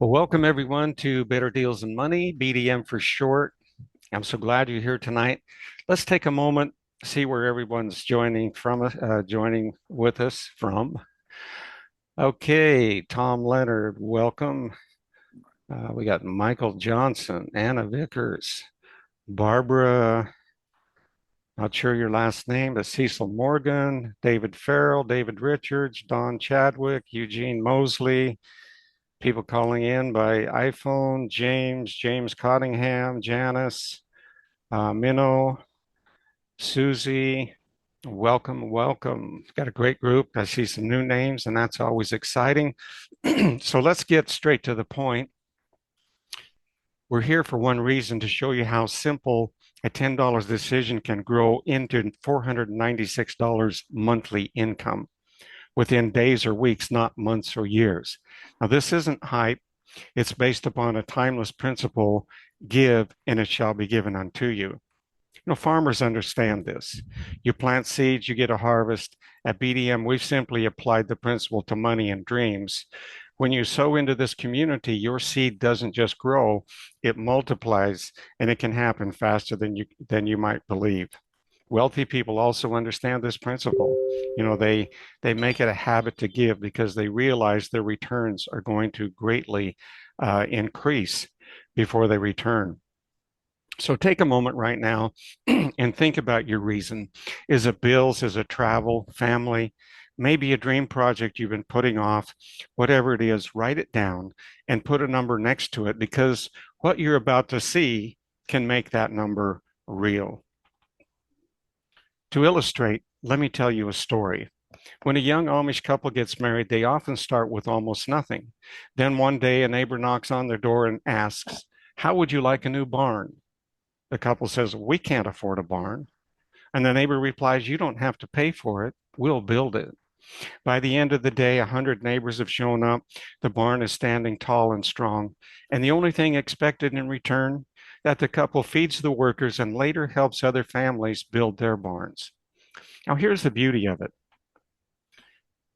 Well, welcome everyone to Better Deals and Money, BDM for short. I'm so glad you're here tonight. Let's take a moment, see where everyone's joining with us from. Okay, Tom Leonard, welcome. We got Michael Johnson, Anna Vickers, Barbara, not sure your last name, but Cecil Morgan, David Farrell, David Richards, Don Chadwick, Eugene Mosley, people calling in by iPhone, James Cottingham, Janice, Minnow, Susie. Welcome. Got a great group. I see some new names, and that's always exciting. So let's get straight to the point. We're here for one reason, to show you how simple a $10 decision can grow into $496 monthly income within days or weeks, not months or years. Now, this isn't hype. It's based upon a timeless principle: give, and it shall be given unto you. Farmers understand this. You plant seeds, you get a harvest. At BDM, we've simply applied the principle to money and dreams. When you sow into this community, your seed doesn't just grow, it multiplies, and it can happen faster than you might believe. Wealthy people also understand this principle. They make it a habit to give because they realize their returns are going to greatly increase before they return. So take a moment right now and think about your reason. Is it bills? Is it travel, family? Maybe a dream project you've been putting off. Whatever it is, write it down and put a number next to it, because what you're about to see can make that number real. To illustrate, let me tell you a story. When a young Amish couple gets married, they often start with almost nothing. Then one day, a neighbor knocks on their door and asks, "How would you like a new barn?" The couple says, "We can't afford a barn." And the neighbor replies, "You don't have to pay for it. We'll build it." By the end of the day, 100 neighbors have shown up. The barn is standing tall and strong. And the only thing expected in return, that the couple feeds the workers and later helps other families build their barns. Now, here's the beauty of it.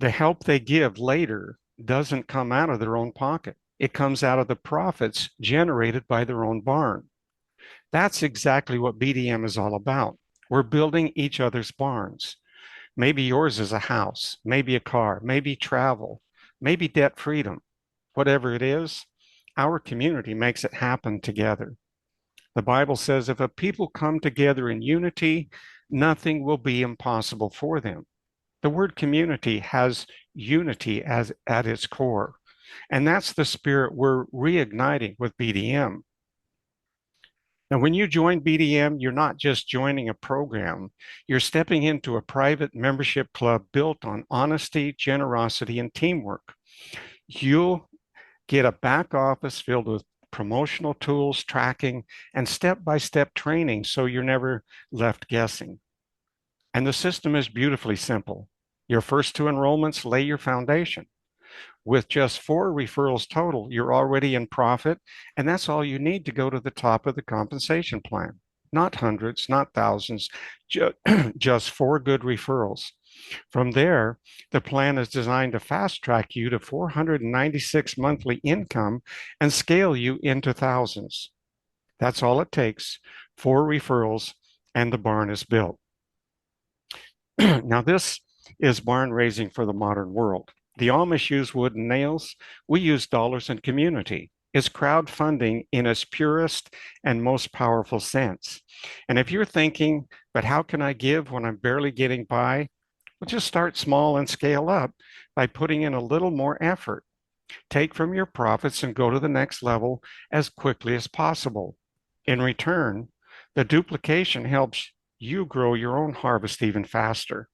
The help they give later doesn't come out of their own pocket. It comes out of the profits generated by their own barn. That's exactly what BDM is all about. We're building each other's barns. Maybe yours is a house, maybe a car, maybe travel, maybe debt freedom. Whatever it is, our community makes it happen together. The Bible says if a people come together in unity, nothing will be impossible for them. The word community has unity at its core. And that's the spirit we're reigniting with BDM. Now, when you join BDM, you're not just joining a program, you're stepping into a private membership club built on honesty, generosity, and teamwork. You'll get a back office filled with promotional tools, tracking, and step-by-step training so you're never left guessing. And the system is beautifully simple. Your first two enrollments lay your foundation. With just 4 referrals total, you're already in profit, and that's all you need to go to the top of the compensation plan. Not hundreds, not thousands, just 4 good referrals. From there, the plan is designed to fast track you to 496 monthly income and scale you into thousands. That's all it takes: 4 referrals, and the barn is built. Now, this is barn raising for the modern world. The Amish use wood and nails. We use dollars and community. It's crowdfunding in its purest and most powerful sense. And if you're thinking, but how can I give when I'm barely getting by? Well, just start small and scale up by putting in a little more effort. Take from your profits and go to the next level as quickly as possible. In return, the duplication helps you grow your own harvest even faster.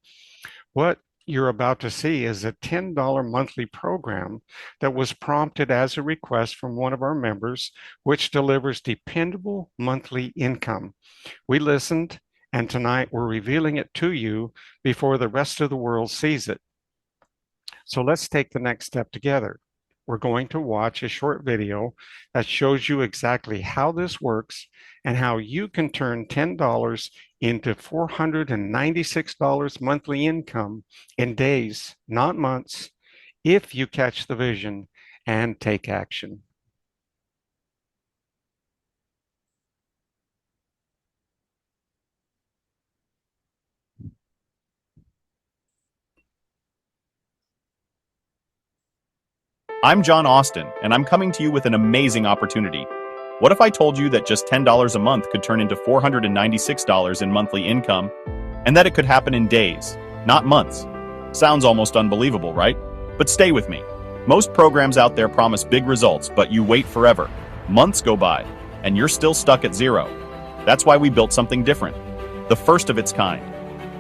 What you're about to see is a $10 monthly program that was prompted as a request from one of our members, which delivers dependable monthly income. We listened, and tonight we're revealing it to you before the rest of the world sees it. So let's take the next step together. We're going to watch a short video that shows you exactly how this works and how you can turn $10 into $496 monthly income in days, not months, if you catch the vision and take action. I'm John Austin, and I'm coming to you with an amazing opportunity. What if I told you that just $10 a month could turn into $496 in monthly income, and that it could happen in days, not months? Sounds almost unbelievable, right? But stay with me. Most programs out there promise big results, but you wait forever. Months go by, and you're still stuck at zero. That's why we built something different. The first of its kind.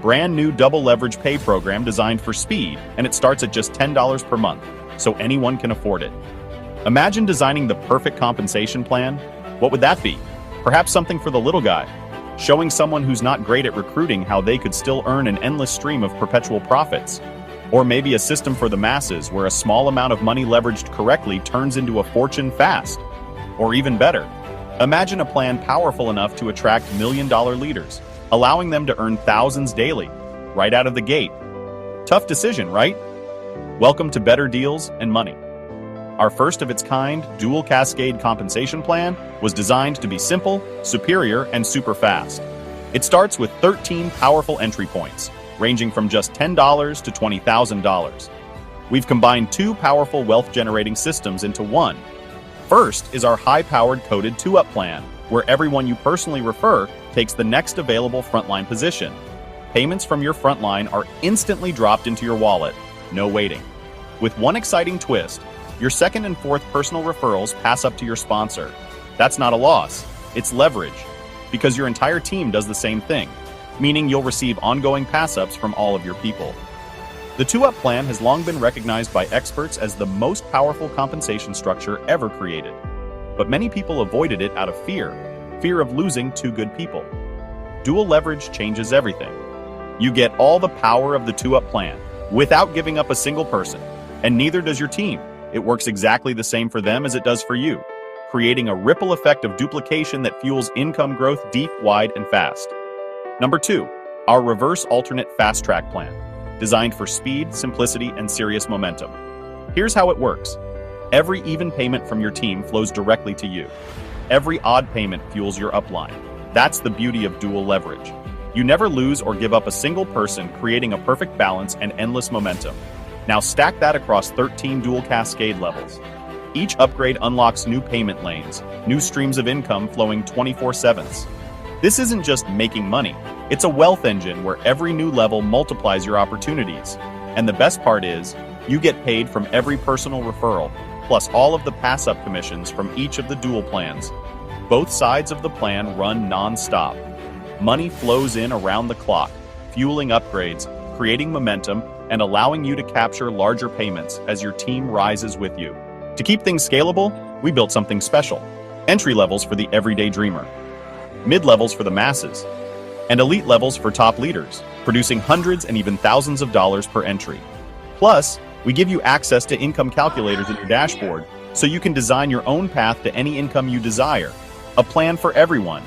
Brand new double leverage pay program designed for speed, and it starts at just $10 per month, so anyone can afford it. Imagine designing the perfect compensation plan. What would that be? Perhaps something for the little guy, showing someone who's not great at recruiting how they could still earn an endless stream of perpetual profits. Or maybe a system for the masses where a small amount of money leveraged correctly turns into a fortune fast. Or even better, imagine a plan powerful enough to attract million-dollar leaders, allowing them to earn thousands daily, right out of the gate. Tough decision, right? Welcome to Better Deals and Money. Our first of its kind dual cascade compensation plan was designed to be simple, superior, and super fast. It starts with 13 powerful entry points, ranging from just $10 to $20,000. We've combined two powerful wealth-generating systems into one. First is our high-powered coded 2-up plan, where everyone you personally refer takes the next available frontline position. Payments from your frontline are instantly dropped into your wallet, no waiting. With one exciting twist, your second and fourth personal referrals pass up to your sponsor. That's not a loss, it's leverage, because your entire team does the same thing, meaning you'll receive ongoing pass-ups from all of your people. The 2-up plan has long been recognized by experts as the most powerful compensation structure ever created. But many people avoided it out of fear of losing two good people. Dual leverage changes everything. You get all the power of the 2-up plan without giving up a single person, and neither does your team. It works exactly the same for them as it does for you, creating a ripple effect of duplication that fuels income growth deep, wide, and fast. Number 2, our reverse alternate fast track plan, designed for speed, simplicity, and serious momentum. Here's how it works. Every even payment from your team flows directly to you. Every odd payment fuels your upline. That's the beauty of dual leverage. You never lose or give up a single person, creating a perfect balance and endless momentum. Now stack that across 13 dual cascade levels. Each upgrade unlocks new payment lanes, new streams of income flowing 24/7. This isn't just making money, it's a wealth engine where every new level multiplies your opportunities. And the best part is, you get paid from every personal referral, plus all of the pass-up commissions from each of the dual plans. Both sides of the plan run non-stop. Money flows in around the clock, fueling upgrades, creating momentum, and allowing you to capture larger payments as your team rises with you. To keep things scalable, we built something special. Entry levels for the everyday dreamer, mid-levels for the masses, and elite levels for top leaders, producing hundreds and even thousands of dollars per entry. Plus, we give you access to income calculators in your dashboard, so you can design your own path to any income you desire. A plan for everyone.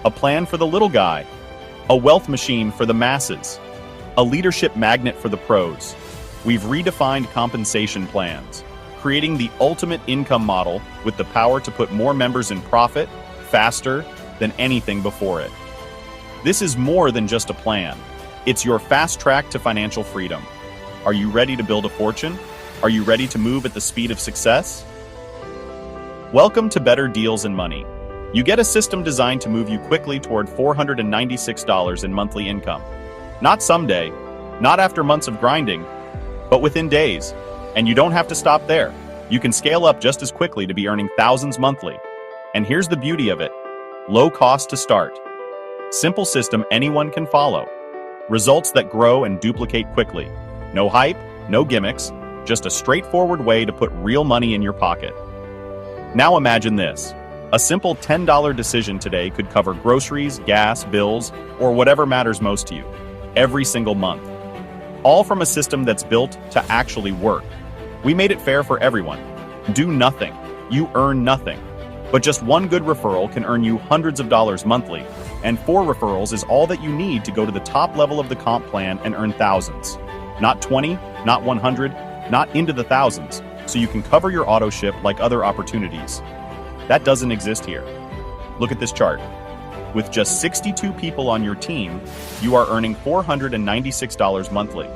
A plan for the little guy. A wealth machine for the masses. A leadership magnet for the pros. We've redefined compensation plans, creating the ultimate income model with the power to put more members in profit faster than anything before it. This is more than just a plan. It's your fast track to financial freedom. Are you ready to build a fortune? Are you ready to move at the speed of success? Welcome to Better Deals and Money. You get a system designed to move you quickly toward $496 in monthly income. Not someday, not after months of grinding, but within days. And you don't have to stop there. You can scale up just as quickly to be earning thousands monthly. And here's the beauty of it. Low cost to start. Simple system anyone can follow. Results that grow and duplicate quickly. No hype, no gimmicks, just a straightforward way to put real money in your pocket. Now imagine this. A simple $10 decision today could cover groceries, gas, bills, or whatever matters most to you, every single month. All from a system that's built to actually work. We made it fair for everyone. Do nothing. You earn nothing. But just one good referral can earn you hundreds of dollars monthly, and 4 referrals is all that you need to go to the top level of the comp plan and earn thousands. Not 20, not 100, not into the thousands, so you can cover your auto ship like other opportunities. That doesn't exist here. Look at this chart. With just 62 people on your team, you are earning $496 monthly.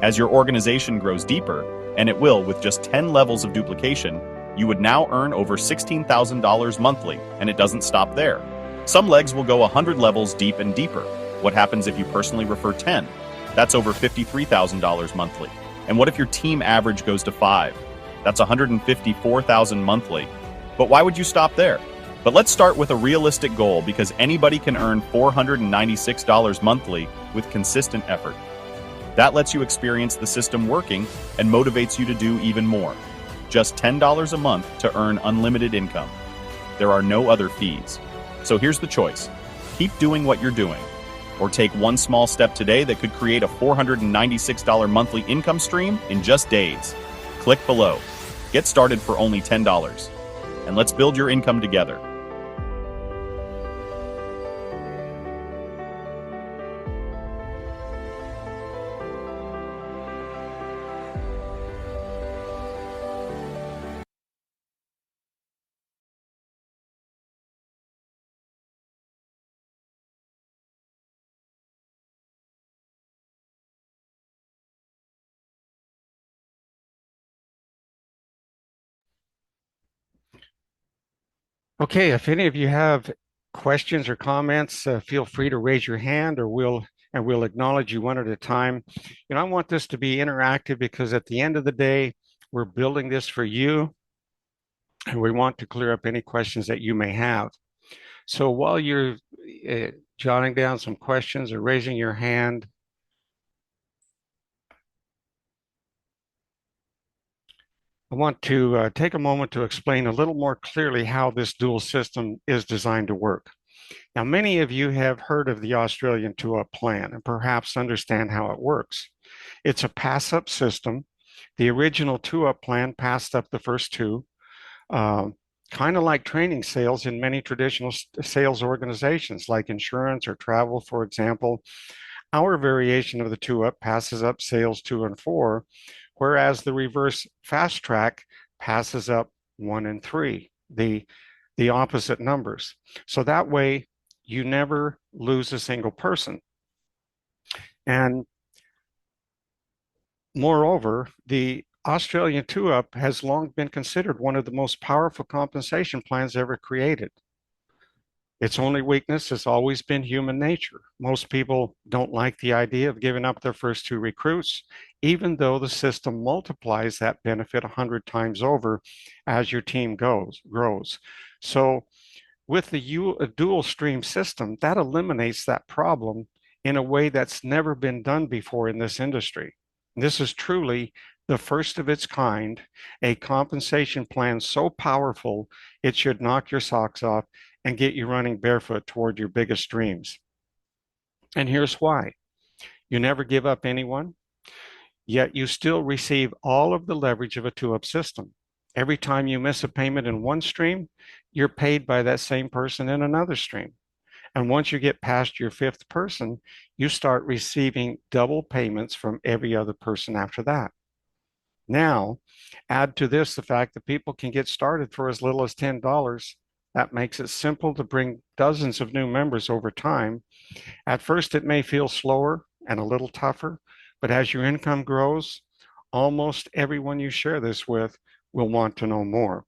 As your organization grows deeper, And it will, with just 10 levels of duplication, you would now earn over $16,000 monthly, and it doesn't stop there. Some legs will go 100 levels deep and deeper. What happens if you personally refer 10? That's over $53,000 monthly. And what if your team average goes to 5? That's $154,000 monthly. But why would you stop there? But let's start with a realistic goal, because anybody can earn $496 monthly with consistent effort. That lets you experience the system working and motivates you to do even more. Just $10 a month to earn unlimited income. There are no other fees. So here's the choice. Keep doing what you're doing, or take one small step today that could create a $496 monthly income stream in just days. Click below. Get started for only $10. And let's build your income together. Okay, if any of you have questions or comments, feel free to raise your hand, or we'll acknowledge you one at a time. I want this to be interactive because at the end of the day, we're building this for you, and we want to clear up any questions that you may have. So while you're jotting down some questions or raising your hand, I want to take a moment to explain a little more clearly how this dual system is designed to work. Now, many of you have heard of the Australian two-up plan and perhaps understand how it works. It's a pass-up system. The original two-up plan passed up the first two, uh, kind of like training sales in many traditional sales organizations like insurance or travel, for example. Our variation of the two-up passes up sales 2 and 4, whereas the reverse fast track passes up 1 and 3, the opposite numbers. So that way, you never lose a single person. And moreover, the Australian two-up has long been considered one of the most powerful compensation plans ever created. Its only weakness has always been human nature. Most people don't like the idea of giving up their first two recruits, even though the system multiplies that benefit 100 times over as your team grows. So with the dual stream system, that eliminates that problem in a way that's never been done before in this industry. This is truly the first of its kind, a compensation plan so powerful it should knock your socks off and get you running barefoot toward your biggest dreams. And here's why. You never give up anyone, yet you still receive all of the leverage of a two-up system. Every time you miss a payment in one stream, you're paid by that same person in another stream. And once you get past your fifth person, you start receiving double payments from every other person after that. Now, add to this the fact that people can get started for as little as $10. That makes it simple to bring dozens of new members over time. At first, it may feel slower and a little tougher, but as your income grows, almost everyone you share this with will want to know more.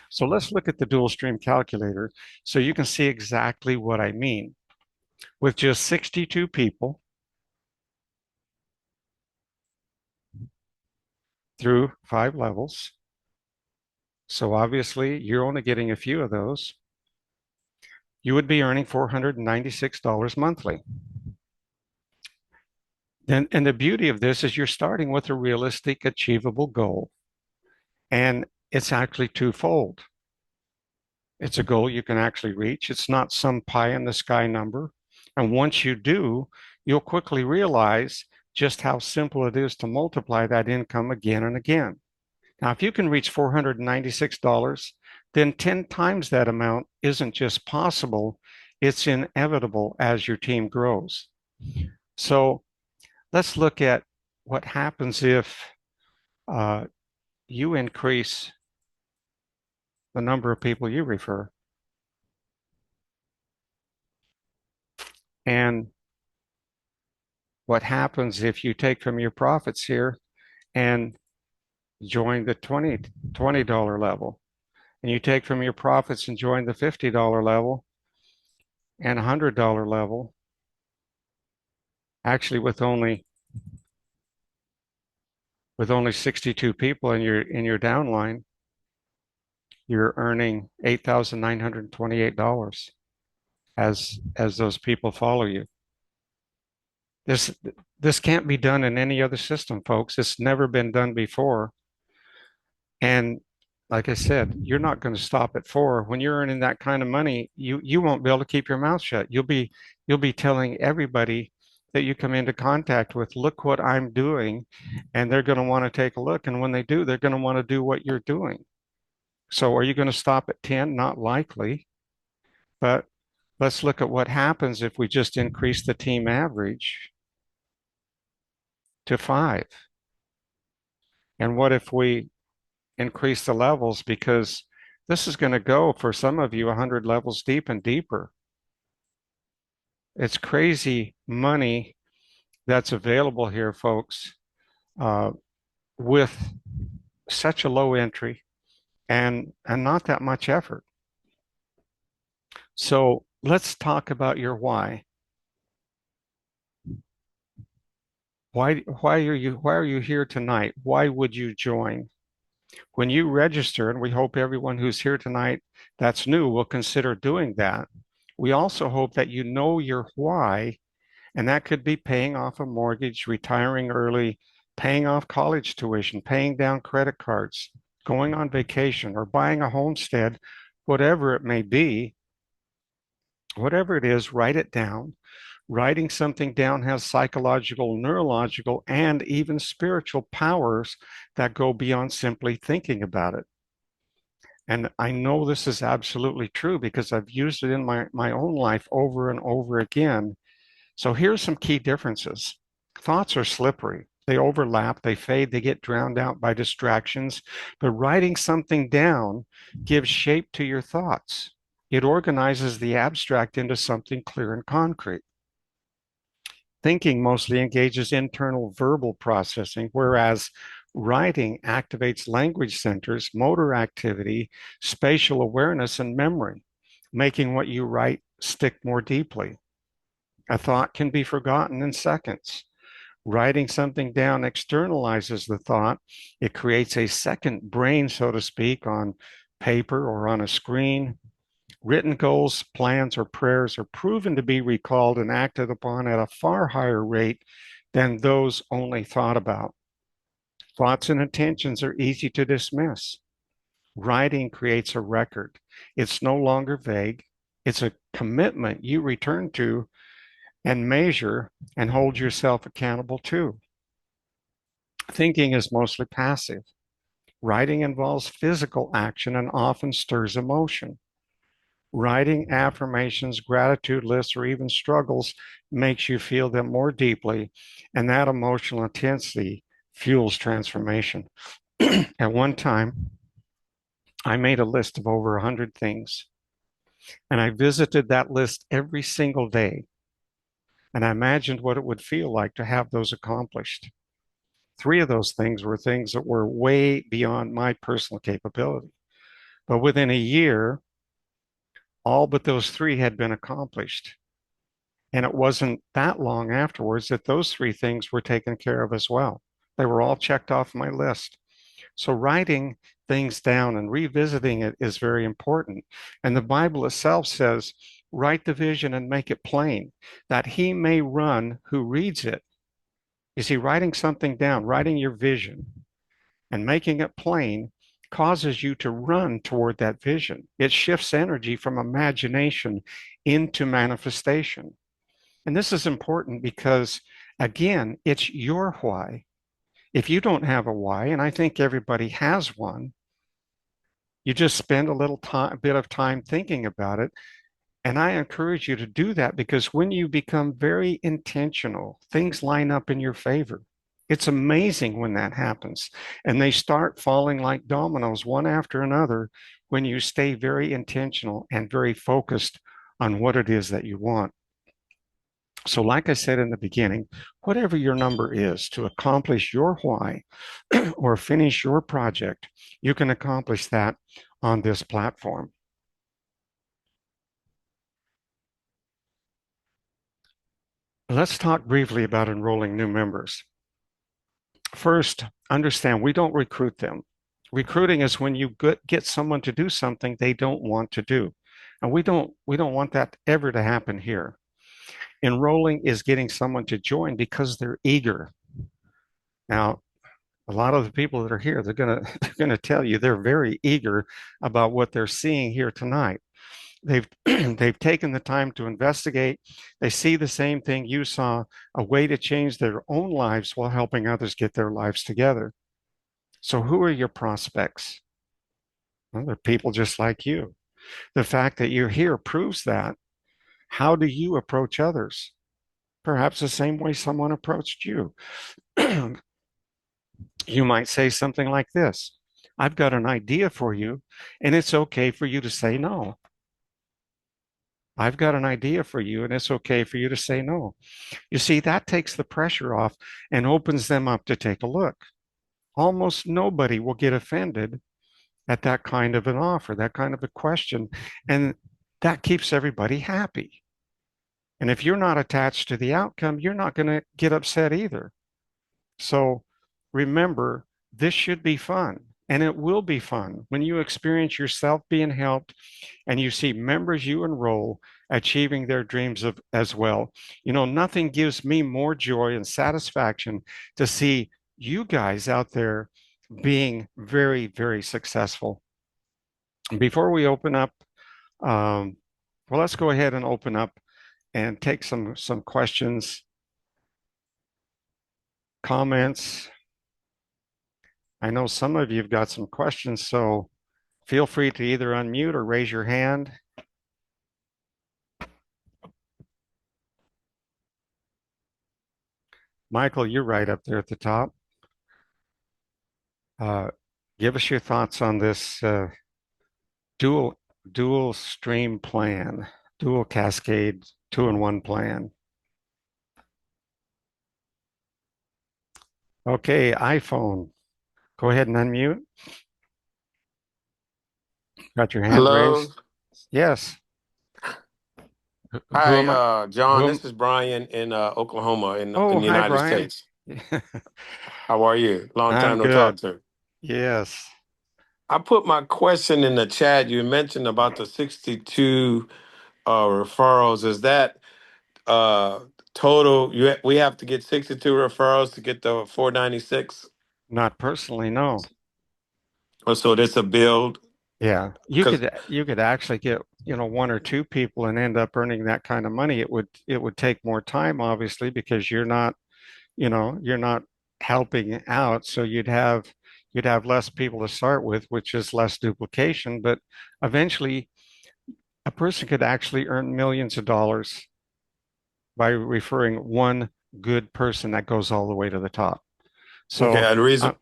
So let's look at the dual stream calculator so you can see exactly what I mean. With just 62 people through 5 levels, so obviously you're only getting a few of those, you would be earning $496 monthly. And the beauty of this is you're starting with a realistic, achievable goal. And it's actually twofold. It's a goal you can actually reach. It's not some pie in the sky number. And once you do, you'll quickly realize just how simple it is to multiply that income again and again. Now, if you can reach $496, then 10 times that amount isn't just possible, it's inevitable as your team grows. So let's look at what happens if you increase the number of people you refer. And what happens if you take from your profits here and join the $20 level. And you take from your profits and join the $50 level and $100 level, actually with only 62 people in your downline, you're earning $8,928 as those people follow you. This this can't be done in any other system, folks. It's never been done before. And like I said, you're not going to stop at four. When you're earning that kind of money, you won't be able to keep your mouth shut. You'll be telling everybody that you come into contact with, look what I'm doing, and they're going to want to take a look. And when they do, they're going to want to do what you're doing. So are you going to stop at 10? Not likely. But let's look at what happens if we just increase the team average to five. And what if we increase the levels? Because this is going to go for some of you 100 levels deep and deeper. It's crazy money that's available here, folks, uh, with such a low entry and not that much effort. So let's talk about your why. Why are you here tonight? Why would you join? When you register, and we hope everyone who's here tonight that's new will consider doing that. We also hope that you know your why, and that could be paying off a mortgage, retiring early, paying off college tuition, paying down credit cards, going on vacation, or buying a homestead, whatever it may be. Whatever it is, write it down. Writing something down has psychological, neurological, and even spiritual powers that go beyond simply thinking about it. And I know this is absolutely true because I've used it in my own life over and over again. So here's some key differences. Thoughts are slippery. They overlap, they fade, they get drowned out by distractions. But writing something down gives shape to your thoughts. It organizes the abstract into something clear and concrete. Thinking mostly engages internal verbal processing, whereas writing activates language centers, motor activity, spatial awareness, and memory, making what you write stick more deeply. A thought can be forgotten in seconds. Writing something down externalizes the thought. It creates a second brain, so to speak, on paper or on a screen. Written goals, plans, or prayers are proven to be recalled and acted upon at a far higher rate than those only thought about. Thoughts and intentions are easy to dismiss. Writing creates a record. It's no longer vague. It's a commitment you return to and measure and hold yourself accountable to. Thinking is mostly passive. Writing involves physical action and often stirs emotion. Writing affirmations, gratitude lists, or even struggles makes you feel them more deeply, and that emotional intensity fuels transformation. At one time, I made a list of over 100 things, and I visited that list every single day, and I imagined what it would feel like to have those accomplished. Three of those things were things that were way beyond my personal capability. But within a year, all but those three had been accomplished. And it wasn't that long afterwards that those three things were taken care of as well. They were all checked off my list. So writing things down and revisiting it is very important. And the Bible itself says, write the vision and make it plain, that he may run who reads it. You see, writing something down, writing your vision and making it plain causes you to run toward that vision. It shifts energy from imagination into manifestation. And this is important because, again, it's your why. If you don't have a why, and I think everybody has one, you just spend a bit of time thinking about it. And I encourage you to do that because when you become very intentional, things line up in your favor. It's amazing when that happens. And they start falling like dominoes, one after another, when you stay very intentional and very focused on what it is that you want. So, like I said in the beginning, whatever your number is to accomplish your why or finish your project, you can accomplish that on this platform. Let's talk briefly about enrolling new members. First, understand we don't recruit them. Recruiting is when you get someone to do something they don't want to do. And we don't want that ever to happen here. Enrolling is getting someone to join because they're eager. Now, a lot of the people that are here, they're gonna tell you they're very eager about what they're seeing here tonight. They've they've taken the time to investigate. They see the same thing you saw, a way to change their own lives while helping others get their lives together. So who are your prospects? Well, they're people just like you. The fact that you're here proves that. How do you approach others? Perhaps the same way someone approached you. You might say something like this: I've got an idea for you, and it's okay for you to say no. I've got an idea for you, and it's okay for you to say no. You see, that takes the pressure off and opens them up to take a look. Almost nobody will get offended at that kind of an offer, that kind of a question, and that keeps everybody happy. And if you're not attached to the outcome, you're not going to get upset either. So remember, this should be fun. And it will be fun when you experience yourself being helped and you see members you enroll achieving their dreams as well. You know, nothing gives me more joy and satisfaction to see you guys out there being very, very successful. Before we open up, um, well, let's go ahead and open up and take some questions, comments. I know some of you have got some questions, so feel free to either unmute or raise your hand. Michael, you're right up there at the top. Uh, Give us your thoughts on this dual dual stream plan, dual cascade, two-in-one plan. Okay, iPhone, go ahead and unmute. Got your hand Hello. raised? Yes. Who Hi, am I? John. Who am? This is Brian in Oklahoma Oh, in the hi, United Brian. States. How are you? Long I'm time no talk, good. sir. Yes. I put my question in the chat. You mentioned about the 62 referrals. Is that uh, total? We have to get 62 referrals to get the 496? Not personally, no. Or so that's a build? Yeah, Because you could actually get, you know, one or two people and end up earning that kind of money. It would take more time, obviously, because you're not, you know, you're not helping out. So you'd have less people to start with, which is less duplication. But eventually, a person could actually earn millions of dollars by referring one good person that goes all the way to the top. So, okay, uh,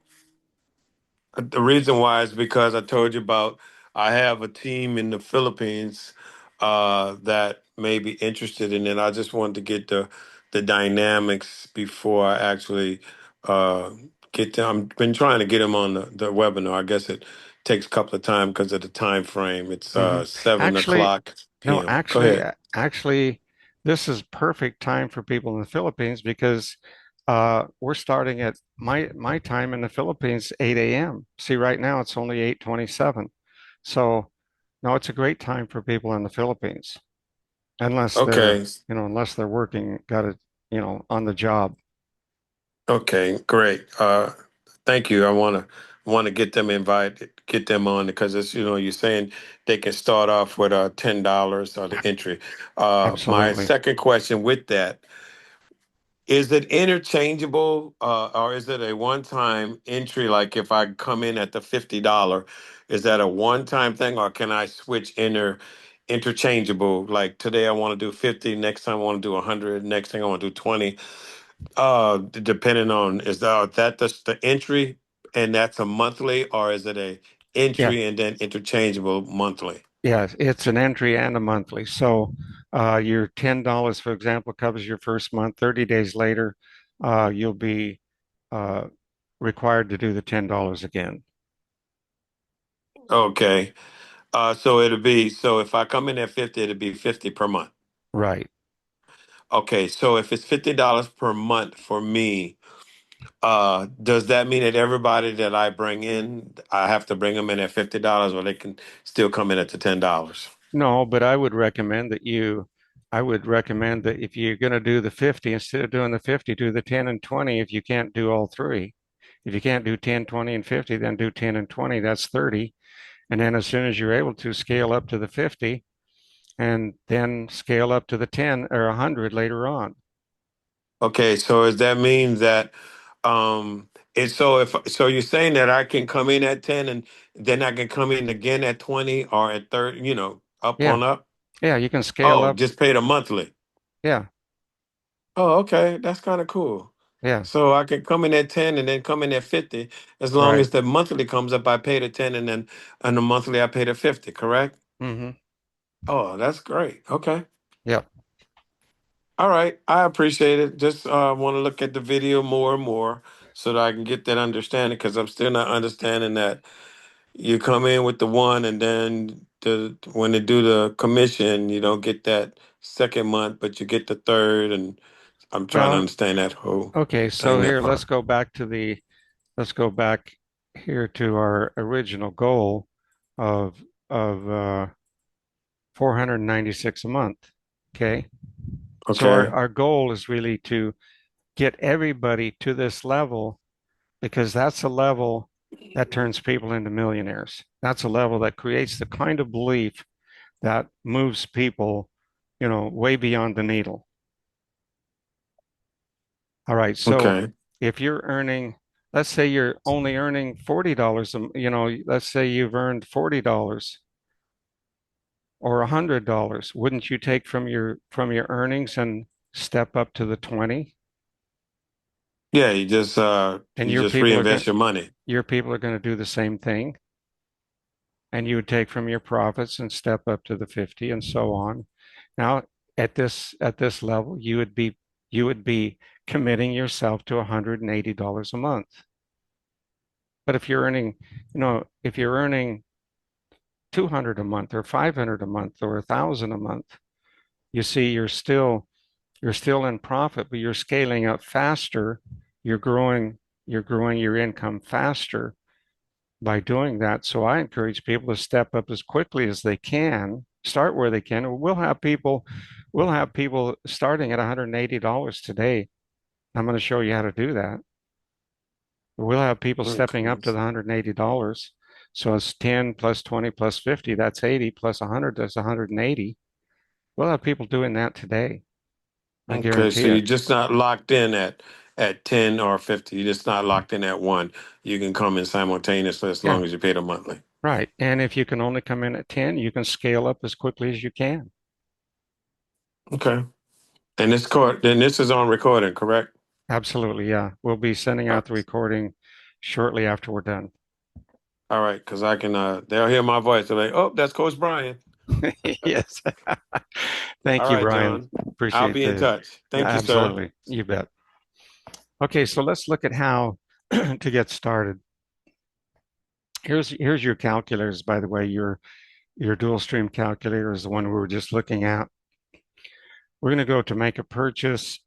the reason why is because I told you about I have a team in the Philippines that may be interested in it. I just wanted to get the dynamics before I actually uh, get them. I've been trying to get them on the webinar. I guess it takes a couple of time because of the time frame. It's mhm. seven Actually, o'clock no, p.m. Go actually, ahead. actually, this is perfect time for people in the Philippines because we're starting at my time in the Philippines, 8 a.m. See, right now it's only 8:27. So, no, it's a great time for people in the Philippines, unless they're, Okay. you know, unless they're working, got it, you know, on the job. Okay, great. Thank you. I want to get them invited, get them on because it's you're saying they can start off with $10 on the entry. My Absolutely. second question with that is it interchangeable or is it a one-time entry? Like if I come in at the $50, is that a one-time thing or can I switch interchangeable? Like today I want to do 50, next time I want to do 100, next thing I want to do 20. Depending on is that the entry and that's a monthly, or is it a Yeah. entry and then interchangeable monthly? Yeah, it's an entry and a monthly. So your $10, for example, covers your first month. 30 days later, you'll be uh, required to do the $10 again. Okay. So it'll be, so if I come in at 50, it'll be 50 per month. Right. Okay. So if it's $50 per month for me, does that mean that everybody that I bring in, I have to bring them in at $50, or they can still come in at the $10? No, but I would recommend that if you're going to do the 50, instead of doing the 50, do the 10 and 20 if you can't do all three. If you can't do 10, 20, and 50, then do 10 and 20. That's 30. And then as soon as you're able to scale up to the 50 and then scale up to the 10 or 100 later on. Okay, so does that mean that it's so if so you're saying that I can come in at 10 and then I can come in again at 20 or at 30, up Yeah. on up? Yeah. You can scale Oh, up. just pay the monthly. Yeah. Oh, okay, that's kind of cool. Yeah. So I can come in at 10 and then come in at 50 as long Right. as the monthly comes up I pay the 10 and then on the monthly I pay the 50, correct? Mm-hmm. Oh, that's great. Okay. Yep. All right, I appreciate it. Just want to look at the video more and more so that I can get that understanding because I'm still not understanding that you come in with the one and then when they do the commission, you don't get that second month, but you get the third. And I'm trying to Well, understand that whole okay. thing, So that here, part. let's go back here to our original goal of 496 a month. Okay. So Okay. our goal is really to get everybody to this level because that's a level that turns people into millionaires. That's a level that creates the kind of belief that moves people, way beyond the needle. All right. So Okay. if you're earning, let's say you're only earning $40, let's say you've earned $40 or $100, wouldn't you take from your earnings and step up to the 20? Yeah, And you just reinvest your money. your people are going to do the same thing. And you would take from your profits and step up to the 50 and so on. Now, at this level, you would be committing yourself to $180 a month. But if you're earning 200 a month or 500 a month or 1,000 a month, you see you're still in profit, but you're scaling up faster. You're growing you're growing your income faster by doing that. So I encourage people to step up as quickly as they can, start where they can. We'll have people starting at $180 today. I'm going to show you how to do that. We'll have people stepping up to Okay. the $180. So it's 10 plus 20 plus 50, that's 80 plus 100, that's 180. We'll have people doing that today. I Okay, guarantee so you're it. just not locked in at 10 or 50. You're just not locked in at one. You can come in simultaneously as Yeah, long as you pay the monthly. right. And if you can only come in at 10, you can scale up as quickly as you can. Okay. And this is on recording, correct? Absolutely, yeah. We'll be sending Uh, out the recording shortly after we're done. all right, because I can they'll hear my voice. They're like, oh, that's Coach Brian. Yes. All Thank you, right, Brian. John. I'll Appreciate be in the touch. Thank you, sir. absolutely. You bet. Okay, so let's look at how to get started. Here's your calculators, by the way. Your dual stream calculator is the one we were just looking at. We're going to go to make a purchase,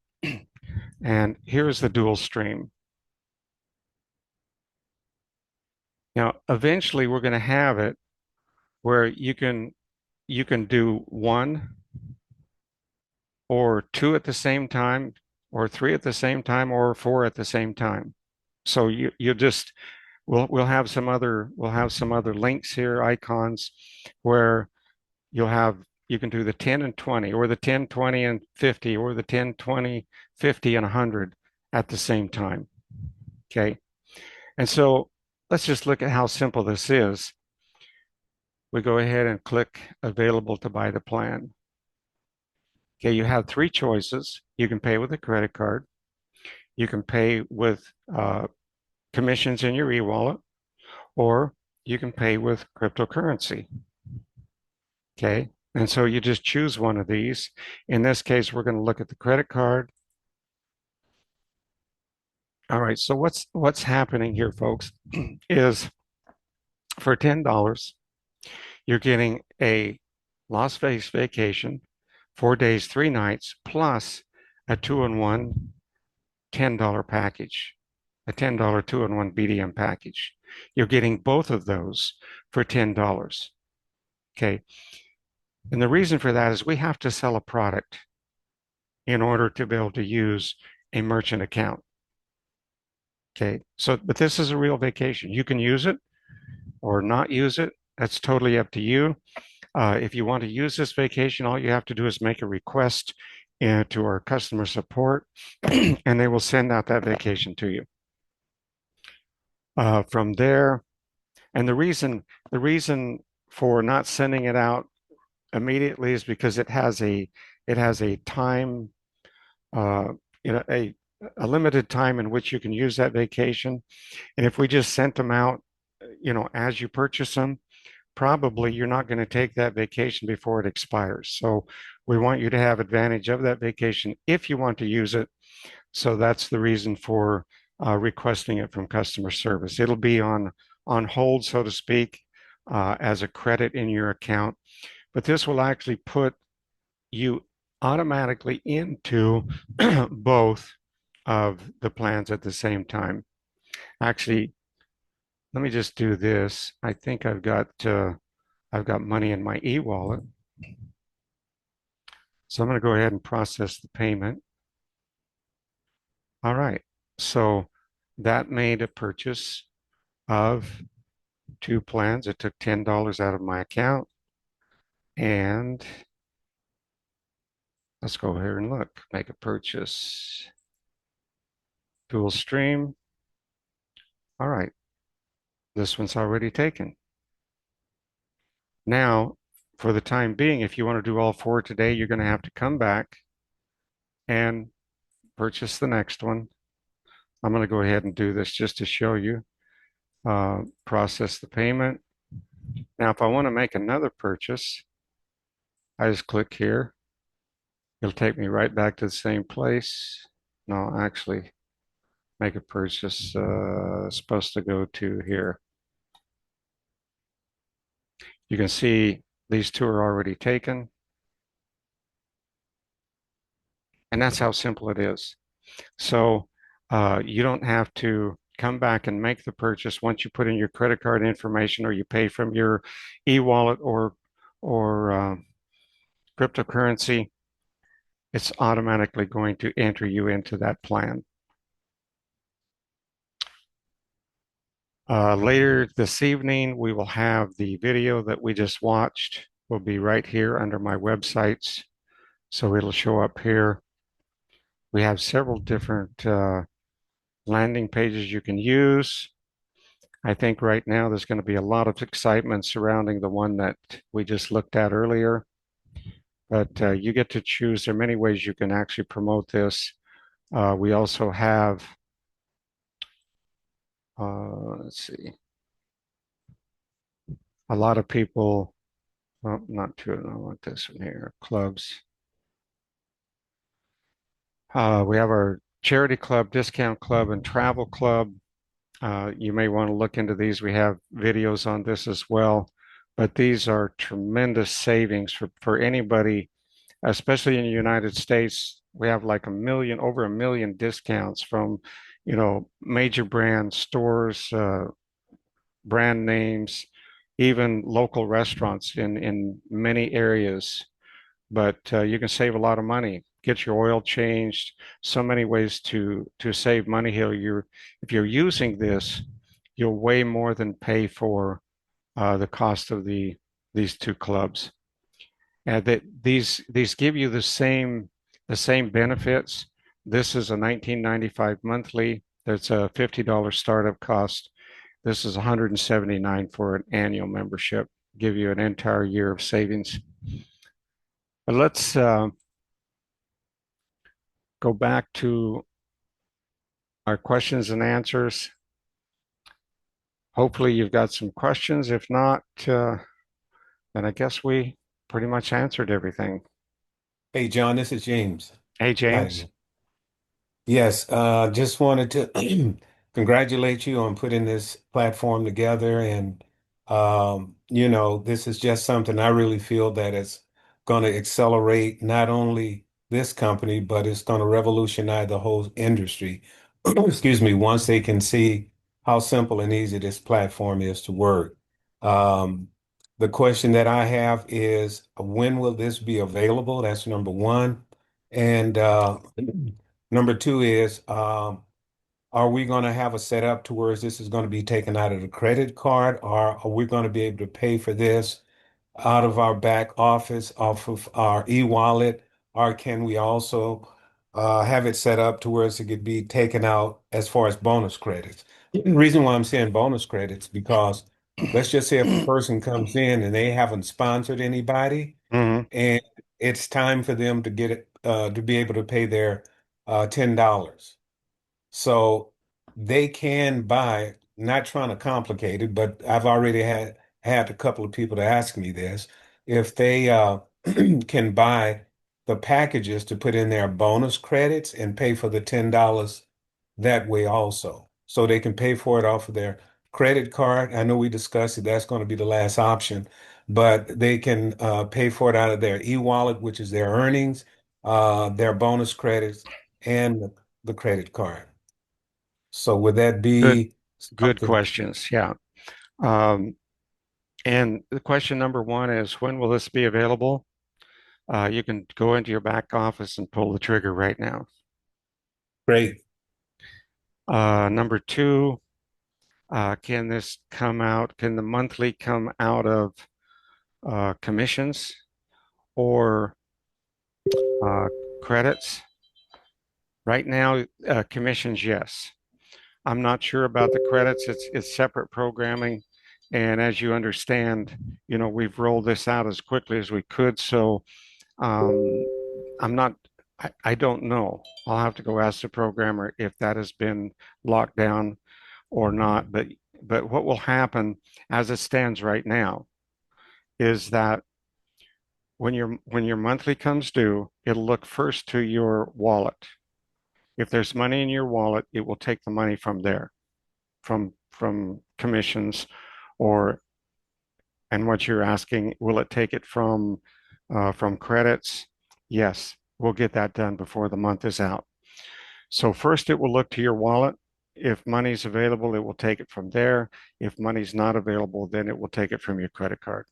and here's the dual stream. Now, eventually, we're going to have it where you can do one or two at the same time, or three at the same time, or four at the same time. So you just we'll have some other links here, icons, where you'll have you can do the 10 and 20, or the 10, 20, and 50, or the 10, 20, 50, and 100 at the same time. Okay. And so let's just look at how simple this is. We go ahead and click available to buy the plan. Okay, you have three choices. You can pay with a credit card. You can pay with commissions in your e-wallet, or you can pay with cryptocurrency. Okay. And so you just choose one of these. In this case, we're going to look at the credit card. All right. So what's happening here, folks, is for $10, you're getting a Las Vegas vacation, 4 days, 3 nights, plus a two-in-one $10 package, a $10 two-in-one BDM package. You're getting both of those for $10. Okay. And the reason for that is we have to sell a product in order to be able to use a merchant account. Okay. So, but this is a real vacation. You can use it or not use it. That's totally up to you. If you want to use this vacation, all you have to do is make a request to our customer support, and they will send out that vacation to you. From there, and the reason for not sending it out immediately is because it has a time, uh, a limited time in which you can use that vacation. And if we just sent them out, as you purchase them, probably you're not going to take that vacation before it expires. So we want you to have advantage of that vacation if you want to use it. So that's the reason for requesting it from customer service. It'll be on hold, so to speak, as a credit in your account. But this will actually put you automatically into both of the plans at the same time. Actually, let me just do this. I think I've got money in my e-wallet. So I'm going to go ahead and process the payment. All right. So that made a purchase of 2 plans. It took $10 out of my account. And let's go here and look. Make a purchase. Dual stream. All right. This one's already taken. Now, for the time being, if you want to do all 4 today, you're going to have to come back and purchase the next one. I'm going to go ahead and do this just to show you. Process the payment. Now, if I want to make another purchase, I just click here. It'll take me right back to the same place. No, actually, make a purchase. Supposed to go to here. You can see these 2 are already taken. And that's how simple it is. So you don't have to come back and make the purchase once you put in your credit card information or you pay from your e-wallet or cryptocurrency. It's automatically going to enter you into that plan. Later this evening, we will have the video that we just watched. Will be right here under my websites. So it'll show up here. We have several different landing pages you can use. I think right now there's going to be a lot of excitement surrounding the one that we just looked at earlier. But you get to choose. There are many ways you can actually promote this. We also have, let's see, a lot of people, well, not too, I want this one here, clubs. We have our charity club, discount club, and travel club. You may want to look into these. We have videos on this as well. But these are tremendous savings for anybody, especially in the United States. We have like over a million discounts from, major brand stores, brand names, even local restaurants in many areas. But you can save a lot of money. Get your oil changed. So many ways to save money here. If you're using this, you'll way more than pay for the cost of these 2 clubs. And that these give you the same benefits. This is a $19.95 monthly. That's a $50 startup cost. This is $179 for an annual membership. Give you an entire year of savings. But let's go back to our questions and answers. Hopefully you've got some questions. If not, then I guess we pretty much answered everything. Hey, John, this is James. Hey, James. Hi. Yes, just wanted to congratulate you on putting this platform together. And, this is just something I really feel that it's going to accelerate not only this company, but it's going to revolutionize the whole industry. Excuse me, once they can see how simple and easy this platform is to work. Um, the question that I have is, when will this be available? That's number one. And number two is, are we going to have a setup to where this is going to be taken out of the credit card, or are we going to be able to pay for this out of our back office, off of our e-wallet, or can we also have it set up to where it could be taken out as far as bonus credits? The reason why I'm saying bonus credits because let's just say if a person comes in and they haven't sponsored anybody, Hmm. and it's time for them to get it to be able to pay their $10. So they can buy, not trying to complicate it, but I've already had a couple of people to ask me this. If they can buy the packages to put in their bonus credits and pay for the $10 that way also. So they can pay for it off of their credit card. I know we discussed it, that's going to be the last option, but they can pay for it out of their e-wallet, which is their earnings, their bonus credits, and the credit card. So would that Good, be good something? questions. Yeah. Um, and the question number one is, when will this be available? You can go into your back office and pull the trigger right now. Great. Number two, can this come out? Can the monthly come out of commissions or uh, credits? Right now, commissions, yes. I'm not sure about the credits. It's separate programming, and as you understand, we've rolled this out as quickly as we could. So um, I'm not. I don't know. I'll have to go ask the programmer if that has been locked down or not. But what will happen as it stands right now is that when your monthly comes due, it'll look first to your wallet. If there's money in your wallet, it will take the money from there, from commissions, or and what you're asking, will it take it from credits? Yes, we'll get that done before the month is out. So first, it will look to your wallet. If money's available, it will take it from there. If money's not available, then it will take it from your credit card.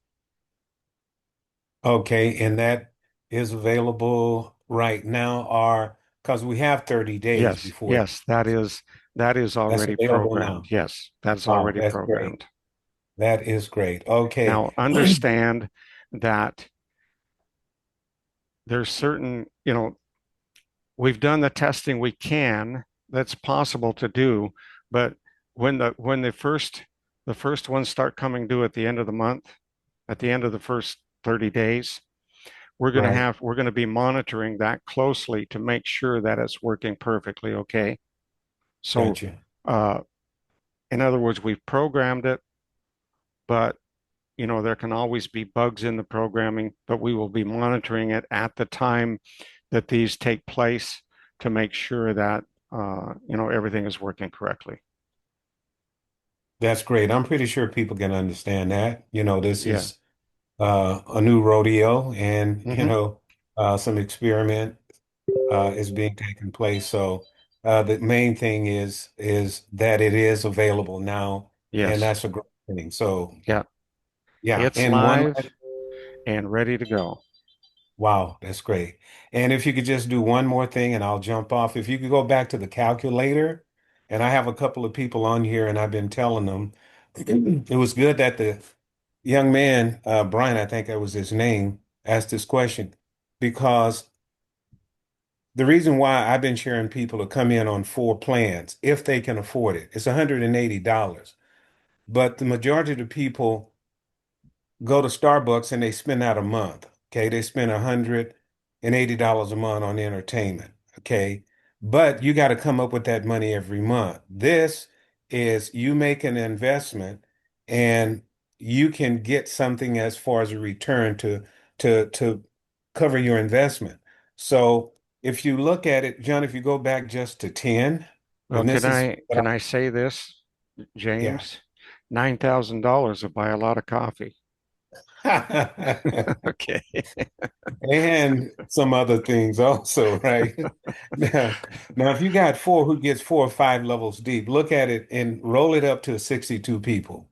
Okay, and that is available right now, or because we have 30 days Yes, before yes, that is that's already available programmed. now. Yes, that's Wow, already that's great. programmed. That is great. Okay. Now, understand that there's certain, we've done the testing we can that's possible to do, but when the first ones start coming due at the end of the month, at the end of the first 30 days, Right. we're going to be monitoring that closely to make sure that it's working perfectly okay. So Gotcha. uh, in other words, we've programmed it, but there can always be bugs in the programming, but we will be monitoring it at the time that these take place to make sure that everything is working correctly. That's great. I'm pretty sure people can understand that. This Yeah. is a new rodeo and, Hmm. some experiment is being taken place. So the main thing is that it is available now, and Yes. that's a great thing. So Yeah. yeah, It's and one live last, and ready to go. wow, that's great. And if you could just do one more thing, and I'll jump off. If you could go back to the calculator, and I have a couple of people on here, and I've been telling them it was good that the young man, Brian, I think that was his name, asked this question because the reason why I've been sharing people to come in on 4 plans, if they can afford it, it's $180. But the majority of the people go to Starbucks and they spend out a month. Okay. They spend $180 a month on entertainment. Okay. But you got to come up with that money every month. This is you make an investment and you can get something as far as a return to to cover your investment. So if you look at it, John, if you go back just to 10, Well, and can this is I what can I say this, yeah. James? $9,000 will buy a lot of coffee. Okay. And some other things also, right? Now, now, if you got four who gets 4 or 5 levels deep, look at it and roll it up to 62 people.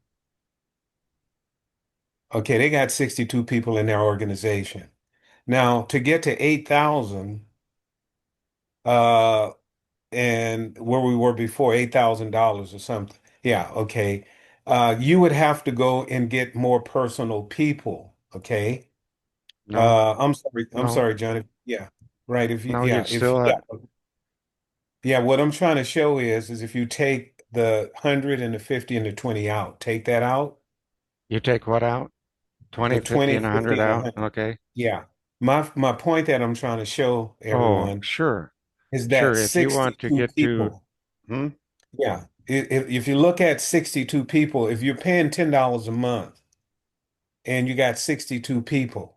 Okay, they got 62 people in their organization. Now, to get to 8,000, uh, and where we were before, $8,000 or something. Yeah, okay. You would have to go and get more personal people, okay? No, I'm no, sorry, John. Yeah, right. no, you'd still Yeah. What I'm trying to show is if you take the 100 and the 50 and the 20 out, take that out, you take what out? 20, the 50, 20, and 50, 100 and out. 100. Okay. Yeah. My point that I'm trying to show Oh, everyone sure. is that Sure. If you want to 62 get to, people. hmm? Yeah. If you look at 62 people, if you're paying $10 a month and you got 62 people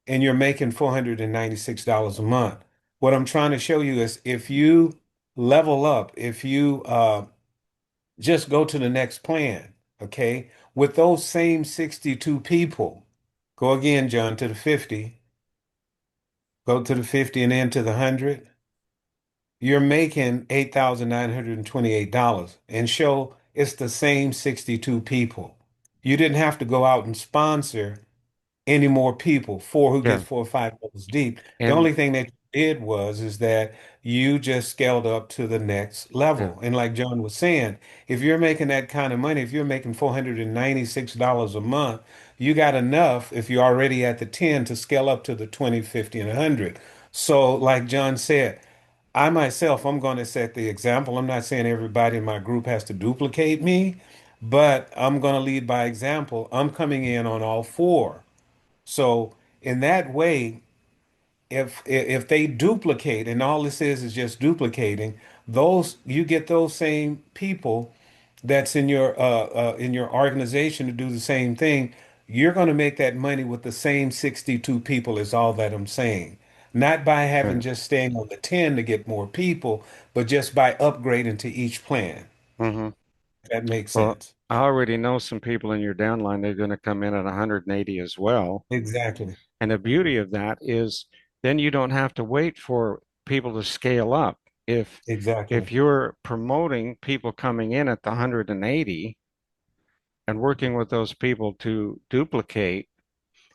and you're making $496 a month, what I'm trying to show you is if you level up, if you just go to the next plan, okay? With those same 62 people, go again, John, to the 50, go to the 50 and then to the 100. You're making $8,928 and show it's the same 62 people. You didn't have to go out and sponsor any more people, four who gets Yeah. 4 or 5 levels deep. The And only thing that you did was is that you just scaled up to the next yeah. level. And like John was saying, if you're making that kind of money, if you're making $496 a month, you got enough if you're already at the 10 to scale up to the 20, 50, and 100. So like John said, I myself, I'm going to set the example. I'm not saying everybody in my group has to duplicate me, but I'm going to lead by example. I'm coming in on all four. So in that way, if they duplicate and all this is just duplicating, those you get those same people that's in your organization to do the same thing, you're going to make that money with the same 62 people is all that I'm saying. Not by having Yeah. just staying on the 10 to get more people, but just by upgrading to each plan. Hmm. If that makes Well, sense. I already know some people in your downline, they're going to come in at 180 as well. Exactly. And the beauty of that is then you don't have to wait for people to scale up. If Exactly. you're promoting people coming in at the 180 and working with those people to duplicate,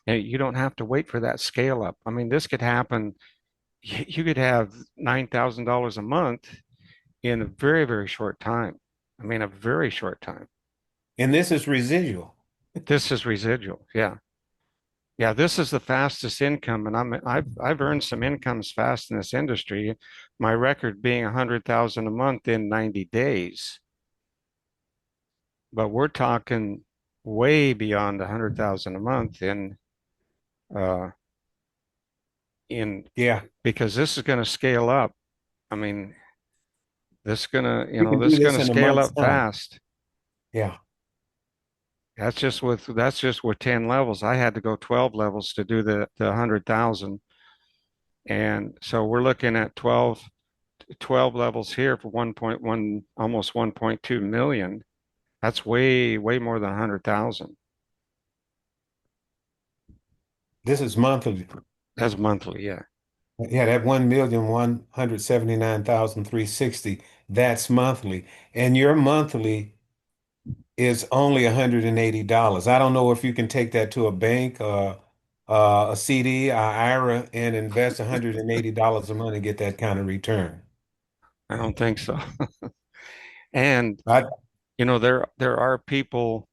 and you don't have to wait for that scale up. I mean, this could happen. You could have $9,000 a month in a very, very short time. I mean, a very short time. And this is residual. This is residual. Yeah. Yeah, this is the fastest income, and I've earned some incomes fast in this industry. My record being 100,000 a month in 90 days, but we're talking way beyond 100,000 a month uh in Yeah. because this is going to scale up. I mean, We can this do is going this to in a scale month's up time. fast. Yeah. That's just with 10 levels. I had to go 12 levels to do the 100,000, and so we're looking at 12 levels here for 1.1, almost 1.2 million. That's way, way more than 100,000. This is monthly. That's monthly, yeah. Yeah, that 1,179,360, that's monthly. And your monthly is only $180. I don't know if you can take that to a bank, a CD, IRA, and invest $180 a month and get that kind of return. I don't think so. And I, there are people,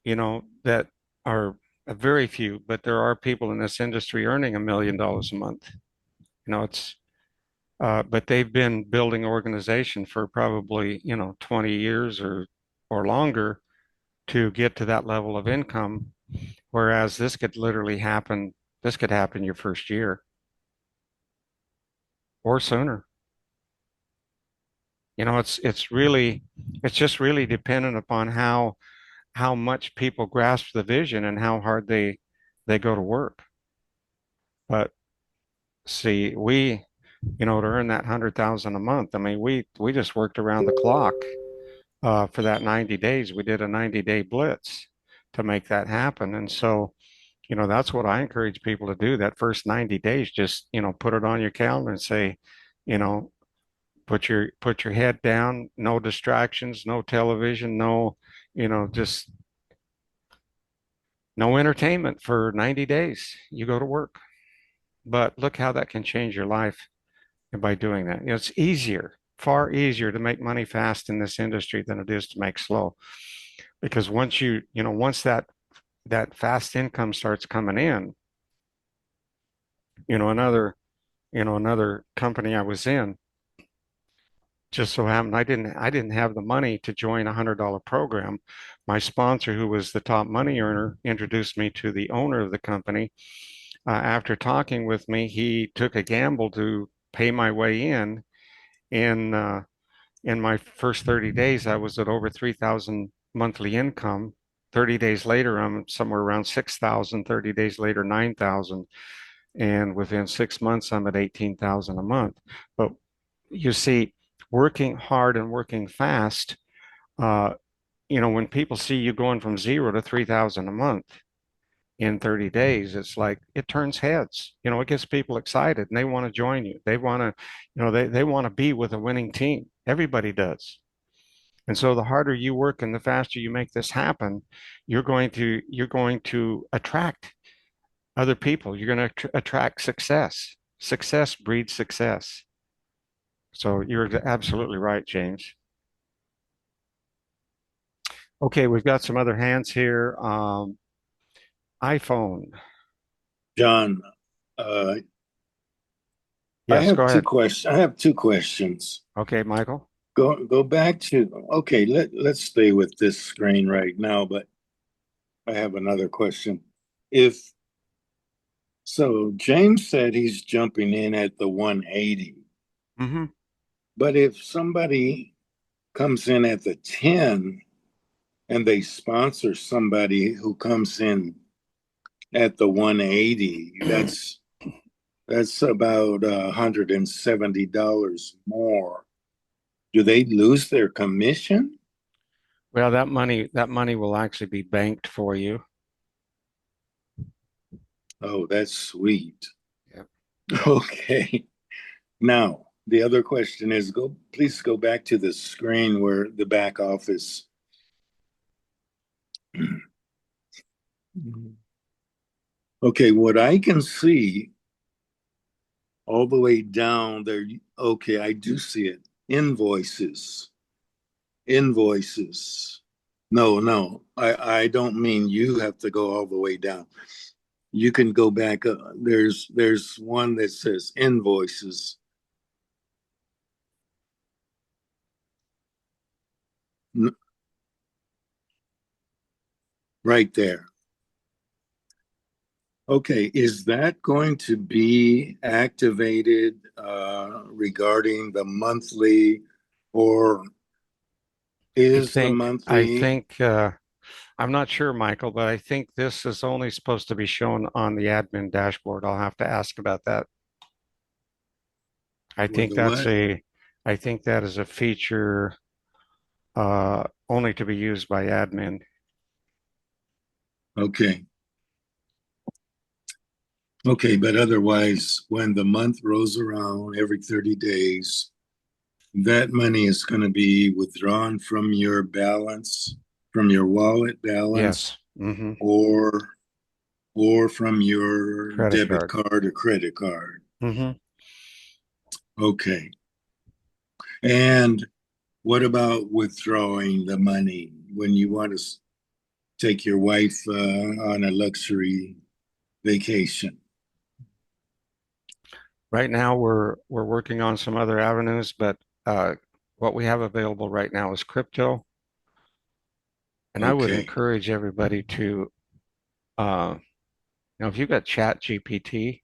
that are very few, but there are people in this industry earning $1 million a month. It's but they've been building organization for probably, 20 years or longer to get to that level of income. Whereas this could happen your first year or sooner. It's just really dependent upon how much people grasp the vision and how hard they go to work. But see, to earn that 100,000 a month, I mean, we just worked around the clock for that 90 days. We did a 90-day blitz to make that happen. And so, that's what I encourage people to do. That first 90 days, just, put it on your calendar and say, you know, put your head down, no distractions, no television, no, just no entertainment for 90 days. You go to work. But look how that can change your life by doing that. It's easier, far easier to make money fast in this industry than it is to make slow. Because once that fast income starts coming in, another company I was in, just so happened I didn't have the money to join a $100 program. My sponsor, who was the top money earner, introduced me to the owner of the company. After talking with me, he took a gamble to pay my way in. In my first 30 days, I was at over 3,000 monthly income. 30 days later, I'm somewhere around 6,000. 30 days later, 9,000. And within 6 months, I'm at 18,000 a month. But you see, working hard and working fast, uh, when people see you going from 0 to 3,000 a month in 30 days, it's like it turns heads. It gets people excited and they want to join you. They want to, they want to be with a winning team. Everybody does. And so the harder you work and the faster you make this happen, you're going to attract other people. You're going to attract success. Success breeds success. So you're absolutely right, James. Okay, we've got some other hands here. iPhone. John, uh, Yes, go ahead. I have two questions. Okay, Michael. Go back to okay. Let's stay with this screen right now, but I have another question. If so, James said he's jumping in at the 180, Mm-hmm. but if somebody comes in at the 10 and they sponsor somebody who comes in at the 180, that's about $170 more. Do they lose their commission? Well, that money will actually be banked for you. Oh, that's sweet. Yep. Okay. Now, the other question is please go back to the screen where the back office. Okay, what I can see all the way down there, okay, I do see it. Invoices. Invoices. No, I don't mean you have to go all the way down. You can go back. There's one that says invoices. Right there. Okay, is that going to be activated regarding the monthly, or I is the think I monthly? think I'm not sure, Michael, but I think this is only supposed to be shown on the admin dashboard. I'll have to ask about that. I With think the that's what? a I think that is a feature only to be used by admin. Okay. Okay, but otherwise, when the month rolls around every 30 days, that money is going to be withdrawn from your balance, from your wallet balance, Yes. Mm-hmm. or from your Credit debit card. card or credit card. Mm-hmm. Okay. And what about withdrawing the money when you want to take your wife on a luxury vacation? Right now, we're working on some other avenues, but what we have available right now is crypto. And I would Okay. encourage everybody to, uh, if you've got Chat GPT,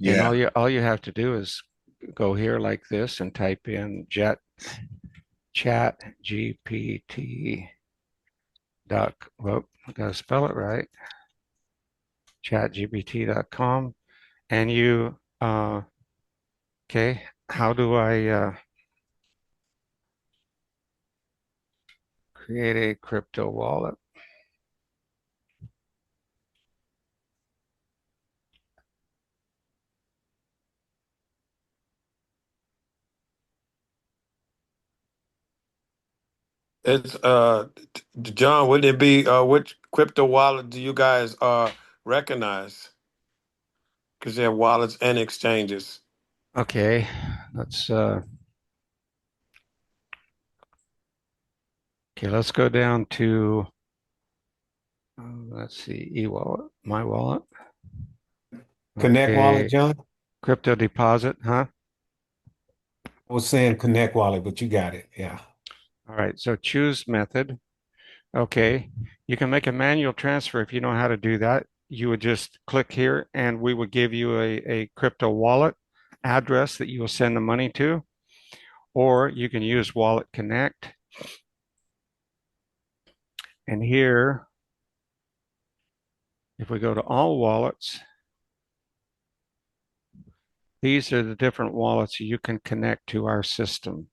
and all Yeah. you have to do is go here like this and type in Chat GPT. Whoop, I gotta spell it right. chatgpt.com. And you, okay, how do I create a crypto wallet? It's John, wouldn't it be which crypto wallet do you guys recognize? Because they have wallets and exchanges. Okay, let's let's go down to let's see, e-wallet, my wallet. Connect Wallet, Okay, John? crypto deposit, huh? I was saying Connect Wallet, but you got it. Yeah. All right, so choose method. Okay, you can make a manual transfer if you know how to do that. You would just click here and we would give you a crypto wallet address that you will send the money to, or you can use Wallet Connect. And here, if we go to all wallets, these are the different wallets you can connect to our system.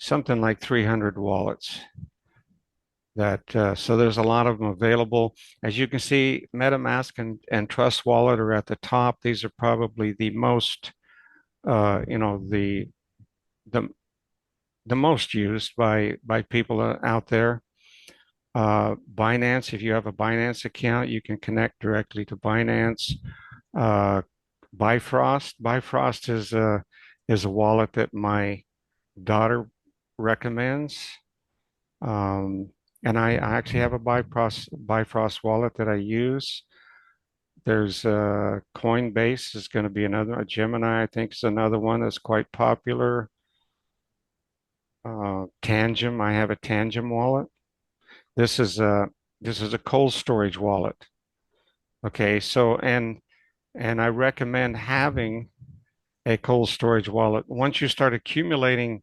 Something like 300 wallets. So there's a lot of them available. As you can see, MetaMask and Trust Wallet are at the top. These are probably the most, you know, the the most used by people out there. Binance, if you have a Binance account, you can connect directly to Binance. Uh, Bifrost is a wallet that my daughter recommends. Um, and I actually have a Bifrost wallet that I use. There's Coinbase is going to be another. A Gemini, I think, is another one that's quite popular. Tangem, I have a Tangem wallet. This is a this is a cold storage wallet. Okay, so and I recommend having a cold storage wallet. Once you start accumulating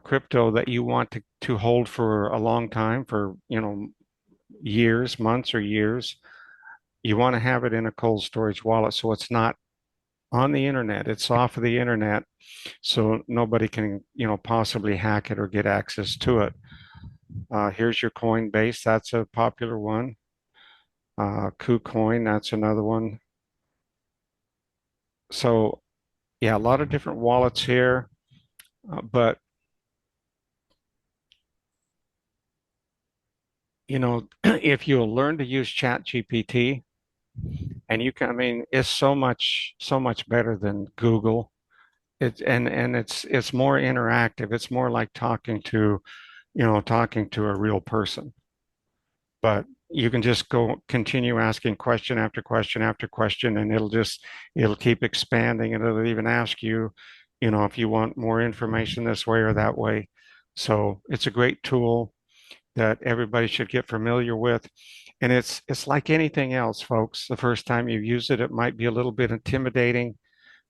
crypto that you want to hold for a long time, for years, months or years, you want to have it in a cold storage wallet so it's not on the internet. It's off of the internet, so nobody can possibly hack it or get access to it. Here's your Coinbase. That's a popular one. KuCoin, that's another one. So yeah, a lot of different wallets here, but if you'll learn to use ChatGPT, and you can, I mean, it's so much better than Google. It's more interactive. It's more like talking to a real person. But you can just go continue asking question after question after question, and it'll keep expanding, and it'll even ask you, if you want more information this way or that way. So it's a great tool that everybody should get familiar with. And it's like anything else, folks. The first time you use it, it might be a little bit intimidating,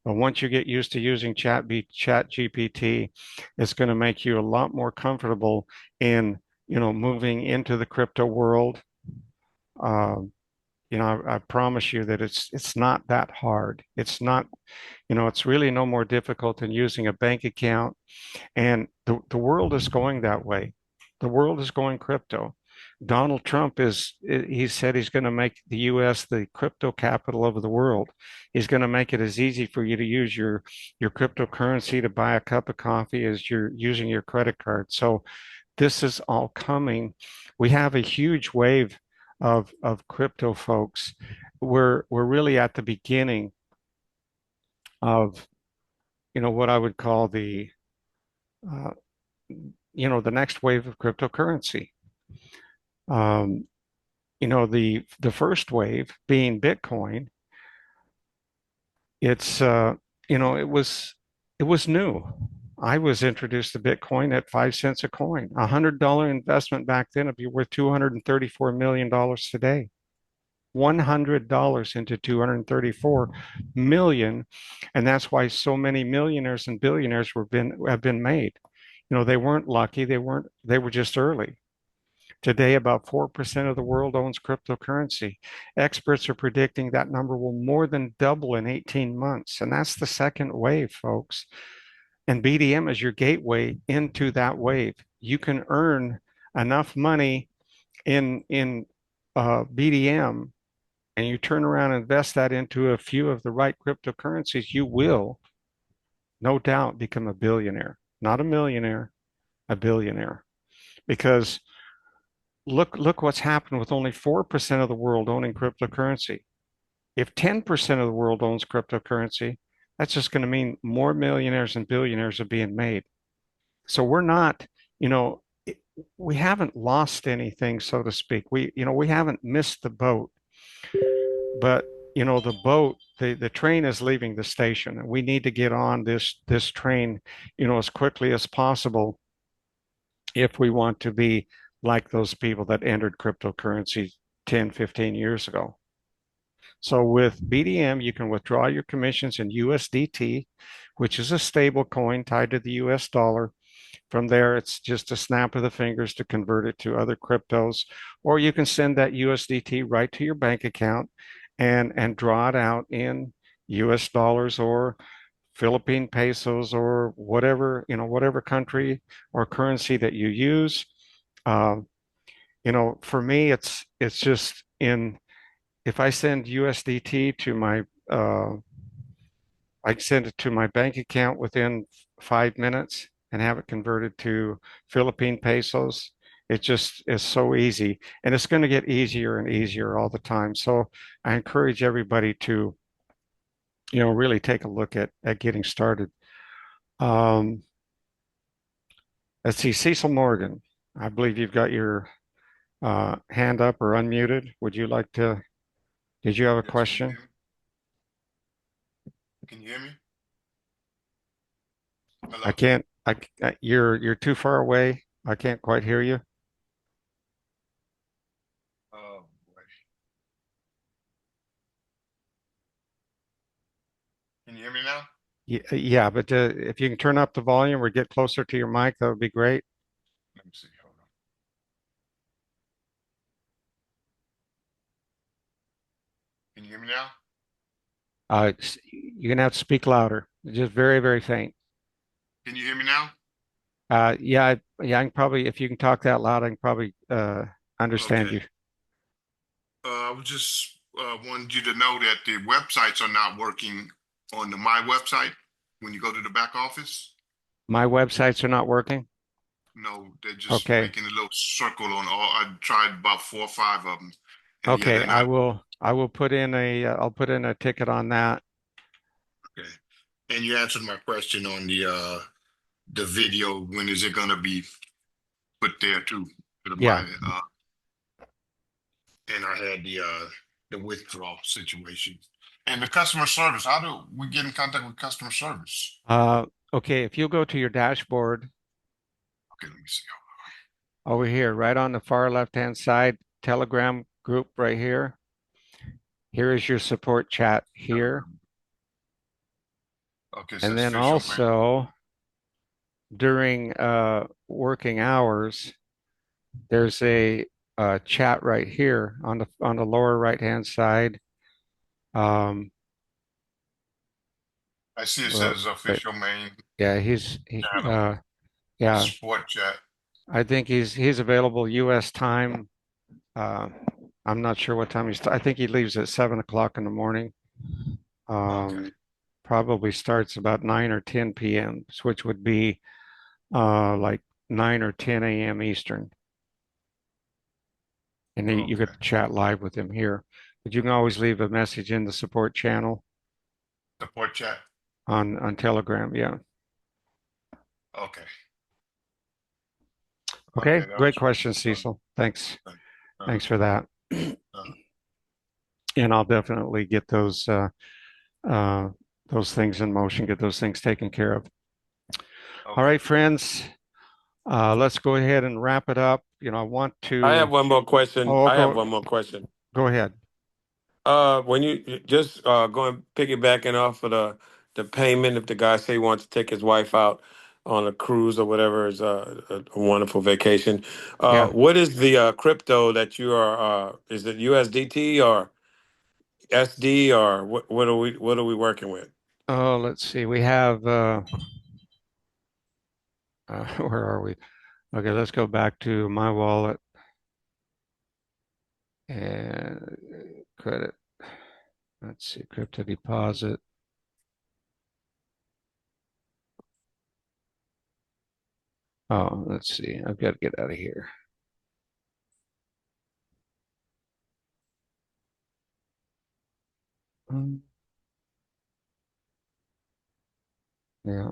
but once you get used to using Chat GPT, it's going to make you a lot more comfortable in, moving into the crypto world. Um, I promise you that it's not that hard. It's not, it's really no more difficult than using a bank account. And the world is going that way. The world is going crypto. Donald Trump he said he's going to make the US the crypto capital of the world. He's going to make it as easy for you to use your cryptocurrency to buy a cup of coffee as you're using your credit card. So this is all coming. We have a huge wave of crypto folks. We're really at the beginning of, what I would call uh, the next wave of cryptocurrency. Um, the first wave being Bitcoin. It's it was new. I was introduced to Bitcoin at 5 cents a coin. $100 investment back then would be worth $234 million today. $100 into 234 million, and that's why so many millionaires and billionaires have been made. They weren't lucky. They were just early. Today, about 4% of the world owns cryptocurrency. Experts are predicting that number will more than double in 18 months. And that's the second wave, folks. And BDM is your gateway into that wave. You can earn enough money in BDM, and you turn around and invest that into a few of the right cryptocurrencies, you will, no doubt, become a billionaire. Not a millionaire, a billionaire. Because look what's happened with only 4% of the world owning cryptocurrency. If 10% of the world owns cryptocurrency, that's just going to mean more millionaires and billionaires are being made. So we're not, you know, we haven't lost anything, so to speak. We haven't missed the boat, but the boat, the train is leaving the station, and we need to get on this train, as quickly as possible if we want to be like those people that entered cryptocurrency 10, 15 years ago. So with BDM, you can withdraw your commissions in USDT, which is a stable coin tied to the US dollar. From there, it's just a snap of the fingers to convert it to other cryptos, or you can send that USDT right to your bank account and draw it out in US dollars or Philippine pesos or whatever country or currency that you use. Uh, for me, it's just in if I send USDT to I send it to my bank account within 5 minutes and have it converted to Philippine pesos. It just is so easy, and it's going to get easier and easier all the time. So I encourage everybody to, really take a look at getting started. Um, let's see, Cecil Morgan, I believe you've got your hand up or unmuted. Did you have a Yes, question? can you hear me? I Hello? can't, you're too far away. I can't quite hear you. Oh, boy. Can you hear me now? Yeah, but if you can turn up the volume or get closer to your mic, that would be great. Let me see. Hold on. Can you hear me now? You're gonna have to speak louder, just very, very faint. Can you hear me now? Yeah, I can probably, if you can talk that loud, I can probably understand Okay. you. I was just wanted you to know that the websites are not working on my website when you go to the back office. My websites are not working. No, they're just Okay, making a little circle on all. I tried about 4 or 5 of them, and yeah, okay. they're I not will. I will put in I'll put in a ticket on that. okay. And you answered my question on the video. When is it going to be put there too? To Yeah. my and I had the withdrawal situation. And the customer service, how do we get in contact with customer service? Uh, okay. If you go to your dashboard Okay, let me see. over here, right on the far left-hand side, Telegram group right here. Here is your support chat here. Okay, it And says then official man. also during working hours, there's a chat right here on the lower right-hand side. Um, I see it well, says but official main yeah, channel, yeah, support chat. I think he's available U.S. time. Uh, I'm not sure what time I think he leaves at 7 o'clock in the morning. Okay, Um, probably starts about 9 or 10 p.m., which would be like 9 or 10 a.m. Eastern. And then you okay, could chat live with him here. But you can always leave a message in the support channel support chat. on Telegram. Yeah. Okay, Okay. okay, that Great was question, Cecil. Thanks. uh, uh, Thanks for that. uh, And I'll definitely get uh, those things in motion, get those things taken care of. All okay. right, friends. Let's go ahead and wrap it up. I want I have to. one more question. Oh, I have one more question. go ahead. When you just going piggybacking off of the payment, if the guy say he wants to take his wife out, on a cruise or whatever is a wonderful vacation. Yeah. What is the crypto that you are? Is it USDT or SD or what are we working with? Oh, let's see. We have where are we? Okay, let's go back to my wallet and credit. Let's see, crypto deposit. Oh, let's see. I've got to get out of here. Um, yeah,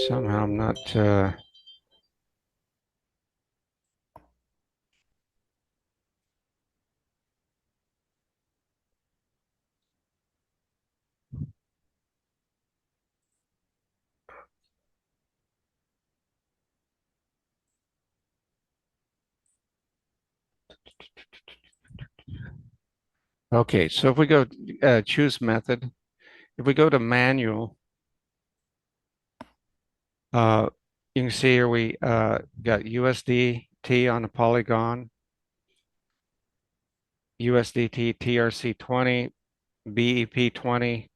somehow I'm not. Okay, so if we go choose method, if we go to manual, uh, you can see here we got USDT on the Polygon, USDT TRC20, BEP20,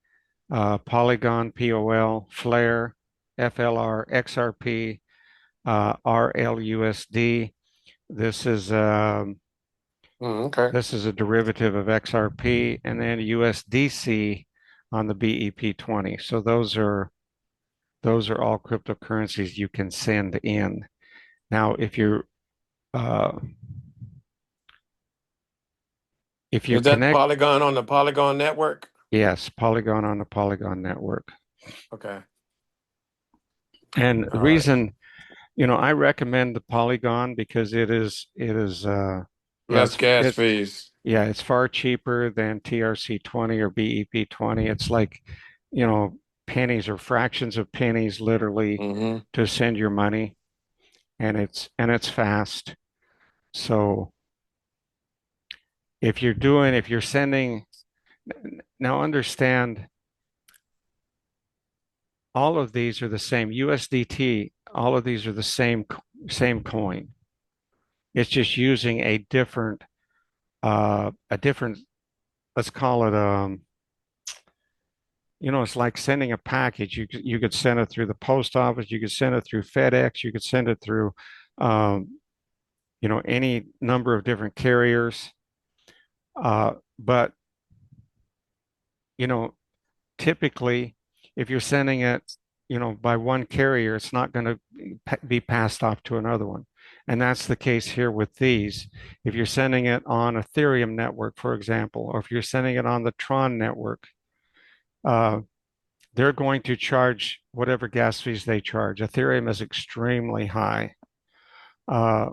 Polygon POL, Flare, FLR, XRP, RLUSD. This is Okay. this is a derivative of XRP, and then USDC on the BEP20. So those are all cryptocurrencies you can send in. Now, uh, if you Is that connect, Polygon on the Polygon network? yes, Polygon on the Polygon network. Okay. And the All right. reason, I recommend the Polygon because it is yeah, Less gas fees. it's far cheaper than TRC20 or BEP20. It's like, you know, pennies or fractions of pennies literally Mm-hmm. to send your money, and it's fast. So if you're sending, now understand all of these are the same USDT, all of these are the same coin. It's just using a different, let's call it it's like sending a package. You could send it through the post office, you could send it through FedEx, you could send it through any number of different carriers. But you know, typically, if you're sending it, by one carrier, it's not going to be passed off to another one. And that's the case here with these. If you're sending it on Ethereum network, for example, or if you're sending it on the Tron network, uh, they're going to charge whatever gas fees they charge. Ethereum is extremely high. Uh,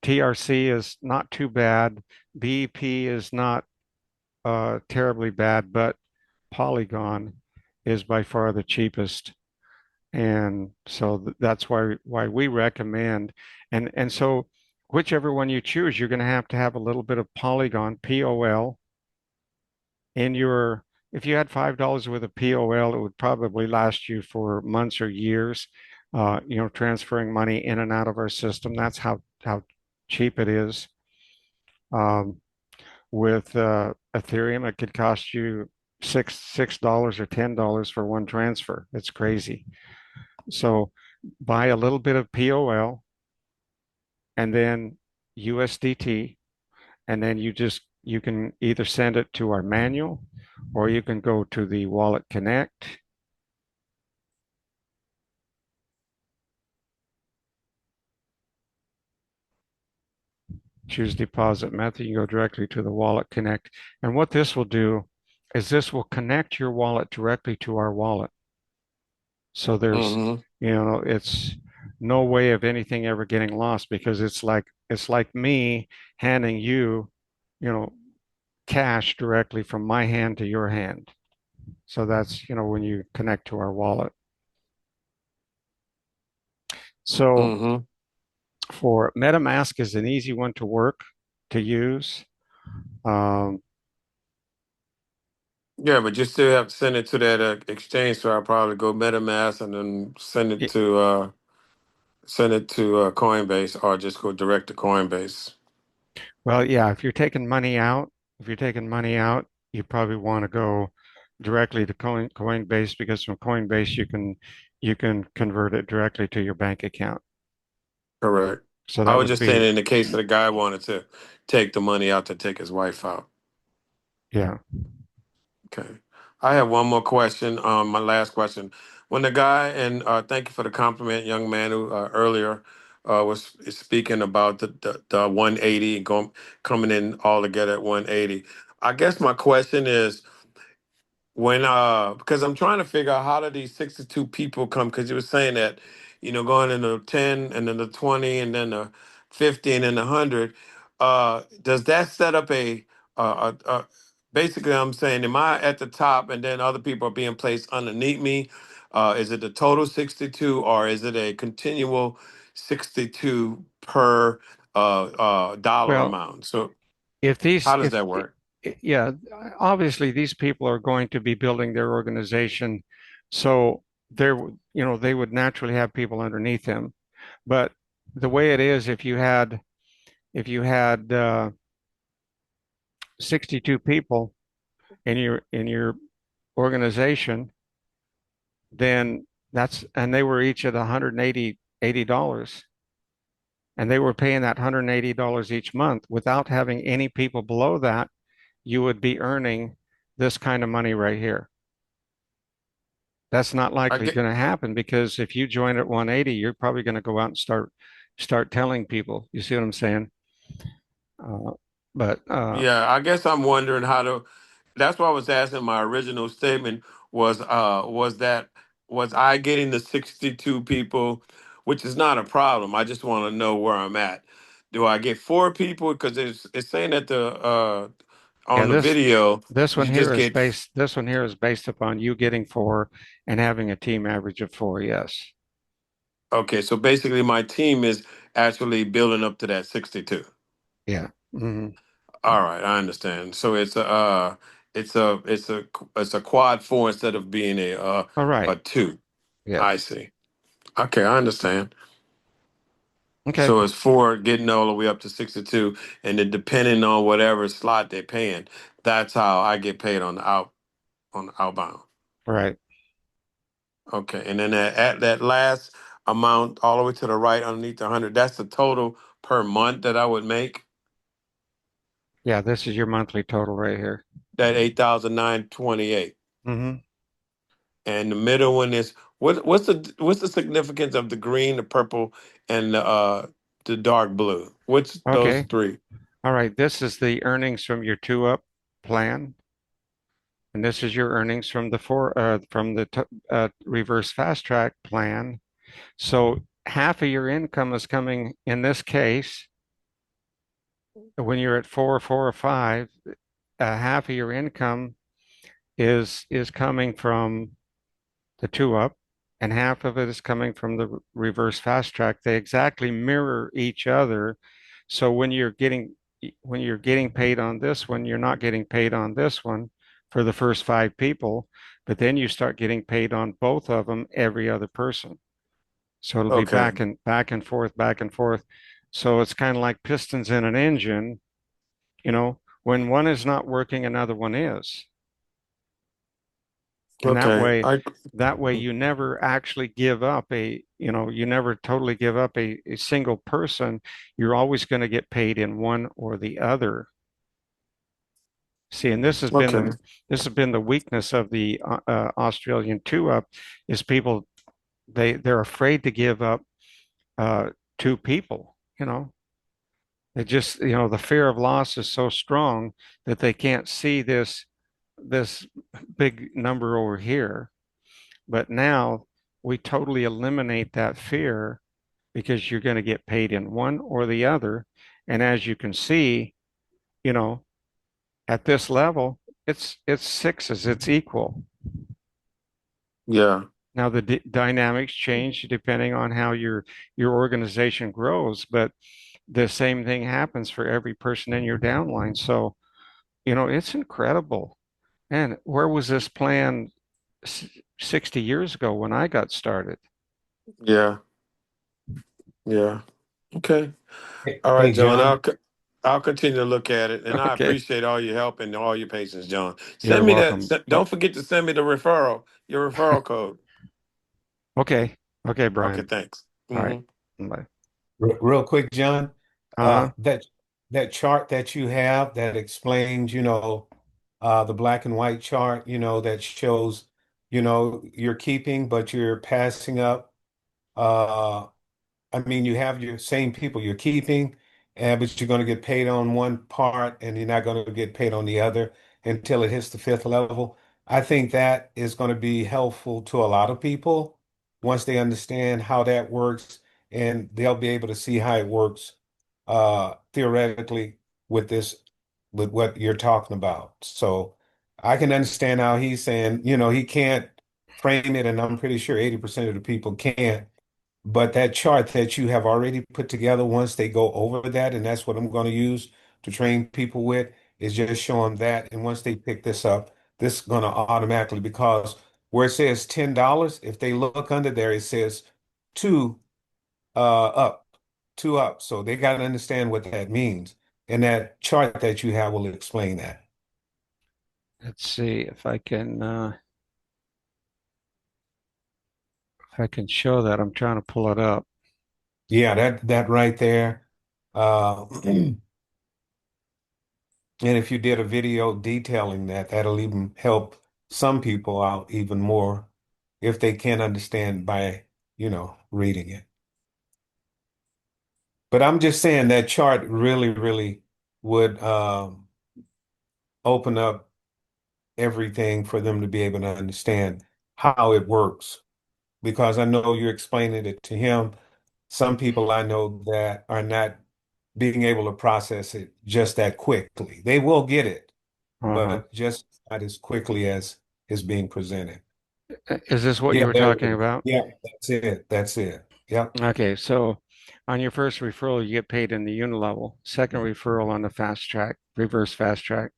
TRC is not too bad. BEP is not terribly bad, but Polygon is by far the cheapest. And so that's why we recommend, and so whichever one you choose, you're going to have a little bit of Polygon, POL, in your, if you had $5 worth of POL, it would probably last you for months or years, transferring money in and out of our system. That's how cheap it is. Um, with Ethereum, it could cost you $6 or $10 for one transfer. It's crazy. So buy a little bit of POL and then USDT, and then you can either send it to our manual or you can go to the Wallet Connect. Choose deposit method, you go directly to the Wallet Connect. And what this will do is this will connect your wallet directly to our wallet. So Mm-hmm. it's no way of anything ever getting lost because it's like me handing you, you know, cash directly from my hand to your hand. So that's, when you connect to our wallet. So Mm-hmm. for MetaMask is an easy one to use. Um, Yeah, but you still have to send it to that exchange. So I'll probably go MetaMask and then send it to Coinbase, or just go direct to Coinbase. Well, yeah, if you're taking money out, you probably want to go directly to Coinbase because from Coinbase you can convert it directly to your bank account. Correct. So I that was would just saying be, in the case of the guy wanted to take the money out to take his wife out. yeah. Okay. I have one more question. My last question. When the guy, and thank you for the compliment, young man who earlier was speaking about the 180 and coming in all together at 180. I guess my question is, when because I'm trying to figure out how do these 62 people come, because you were saying that, going in the 10 and then the 20 and then the 50 and then the 100, does that set up basically I'm saying, am I at the top and then other people are being placed underneath me? Is it the total 62, or is it a continual 62 per dollar Well, amount? So if these how does if that work? yeah, obviously these people are going to be building their organization, so there, they would naturally have people underneath them. But the way it is, if you had 62 people in your organization, then and they were each at 180 dollars, and they were paying that $180 each month without having any people below that, you would be earning this kind of money right here. That's not I likely get. going to happen because if you join at 180, you're probably going to go out and start telling people. You see what I'm saying? Uh, but Yeah, I guess I'm wondering how to. That's why I was asking. My original statement was I getting the 62 people, which is not a problem. I just want to know where I'm at. Do I get four people? Because it's saying that the yeah, on the video you just get. this one here is based upon you getting four and having a team average of four. Yes. Okay, so basically my team is actually building up to that 62. Yeah. All right, I understand. So it's a quad four instead of being All right. a two. I Yes. see. Okay, I understand. Okay. So it's four getting all the way up to 62, and then depending on whatever slot they're paying, that's how I get paid on the outbound. All right. Okay, and then at that last amount, all the way to the right underneath the 100, that's the total per month that I would make. Yeah, this is your monthly total right here. That 8,928. hmm And the middle one is what's the significance of the green, the purple, and the dark blue? What's those Okay. three? All right. This is the earnings from your two up plan, and this is your earnings from the reverse fast track plan. So half of your income is coming in this case when you're at four, four, or five. Half of your income is coming from the two up, and half of it is coming from the reverse fast track. They exactly mirror each other. So when you're getting paid on this one, you're not getting paid on this one for the first five people, but then you start getting paid on both of them every other person. So it'll be Okay, back and forth, back and forth. So it's kind of like pistons in an engine, when one is not working, another one is. And okay. I that way you never actually give up you never totally give up a single person. You're always going to get paid in one or the other. See, and okay, this has been the weakness of the Australian two up is people they're afraid to give up two people. They just, the fear of loss is so strong that they can't see this big number over here. But now we totally eliminate that fear because you're going to get paid in one or the other. And as you can see, you know, at this level, it's sixes, it's equal. yeah, Now the dynamics change depending on how your organization grows, but the same thing happens for every person in your downline. So, it's incredible. And where was this plan 60 years ago when I got started? Yeah, yeah. Okay. All right, Hey, John. John. I'll continue to look at it, and I Okay. appreciate all your help and all your patience, John. You're Send me that. welcome. Don't forget to send me the referral, your referral code. Okay. Okay, Okay, Brian. thanks. All right. Hmm. Bye. Real quick, John, Uh-huh. that chart that you have that explains, the black and white chart, that shows, you're keeping, but you're passing up. Uh, I mean, you have your same people you're keeping, and but you're going to get paid on one part, and you're not going to get paid on the other until it hits the fifth level. I think that is going to be helpful to a lot of people once they understand how that works, and they'll be able to see how it works theoretically with this, with what you're talking about. So I can understand how he's saying, he can't frame it, and I'm pretty sure 80% of the people can't. But that chart that you have already put together, once they go over that, and that's what I'm going to use to train people with, is just show them that. And once they pick this up, this is going to automatically, because where it says $10, if they look under there, it says two up, two up. So they got to understand what that means. And that chart that you have will explain that. Let's see if I can show that. I'm trying to pull it up. Yeah, that right there. And if you did a video detailing that, that'll even help some people out even more if they can't understand by, reading it. But I'm just saying that chart really, really would open up everything for them to be able to understand how it works. Because I know you're explaining it to him. Some people I know that are not being able to process it just that quickly. They will get it, Uh-huh. but just not as quickly as is being presented. Is this what you Yeah, were there it talking is. about? Yeah, that's it. That's it. Yep. Okay, so on your first referral, you get paid in the unilevel. Second referral on the fast track, reverse fast track.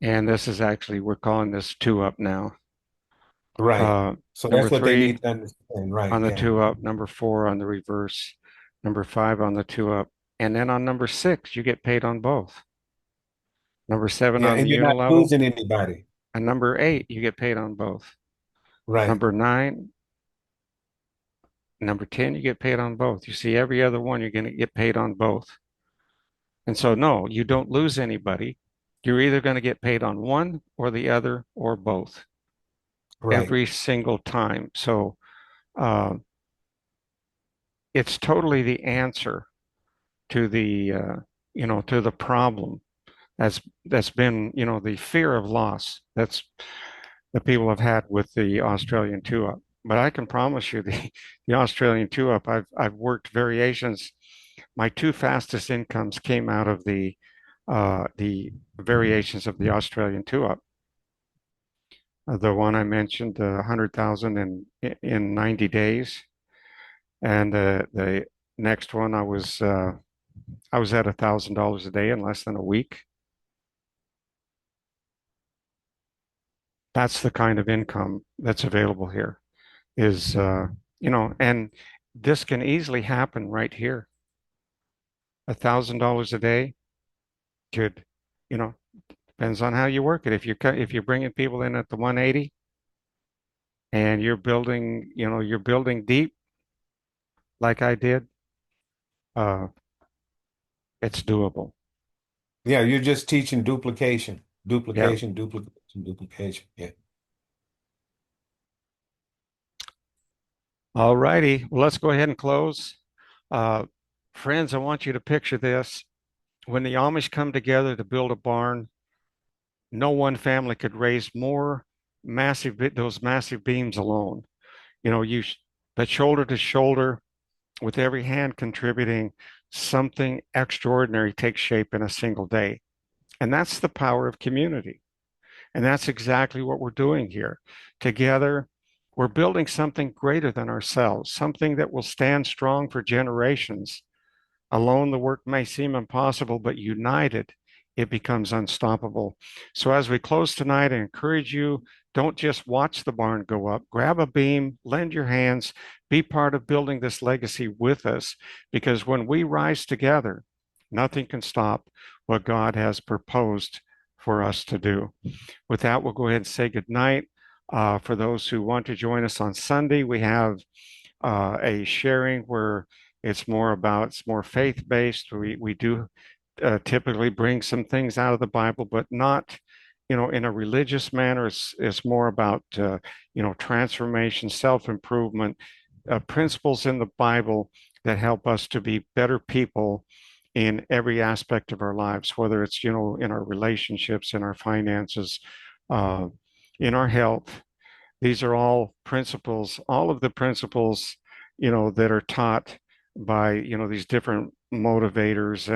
And this is actually, we're calling this two up now. Right. Uh, So number that's what they three need to understand. Right. on the Yeah. two up, number four on the reverse, number five on the two up. And then on number six, you get paid on both. Number seven Yeah. on And the you're not unilevel, losing anybody. and number eight, you get paid on both. Right. Number nine, number 10, you get paid on both. You see, every other one, you're going to get paid on both. And so, no, you don't lose anybody. You're either going to get paid on one or the other or both Right. every single time. So, uh, it's totally the answer to to the problem that's been, the fear of loss that people have had with the Australian two up. But I can promise you the Australian two up, I've worked variations. My two fastest incomes came out of the variations of the Australian two up. The one I mentioned, 100,000 in 90 days, and the next one I was at $1,000 a day in less than a week. That's the kind of income that's available here. Is and this can easily happen right here. $1,000 a day could, you know, depends on how you work it. If you're bringing people in at the 180 and you're building deep like I did, uh, it's doable. Yeah. You're just teaching duplication, Yeah. duplication, duplication, duplication. Yeah. All righty. Well, let's go ahead and close. Uh, Friends, I want you to picture this. When the Amish come together to build a barn, no one family could raise more those massive beams alone. But shoulder to shoulder, with every hand contributing, something extraordinary takes shape in a single day. And that's the power of community. And that's exactly what we're doing here. Together, we're building something greater than ourselves, something that will stand strong for generations. Alone, the work may seem impossible, but united, it becomes unstoppable. So as we close tonight, I encourage you, don't just watch the barn go up. Grab a beam, lend your hands, be part of building this legacy with us, because when we rise together, nothing can stop what God has proposed for us to do. With that, we'll go ahead and say good night. For those who want to join us on Sunday, we have a sharing where it's more faith-based. We do typically bring some things out of the Bible, but not, in a religious manner. It's more about, transformation, self-improvement, principles in the Bible that help us to be better people in every aspect of our lives, whether it's, in our relationships, in our finances, uh, in our health. These are all principles, all of the principles, that are taught by, these different motivators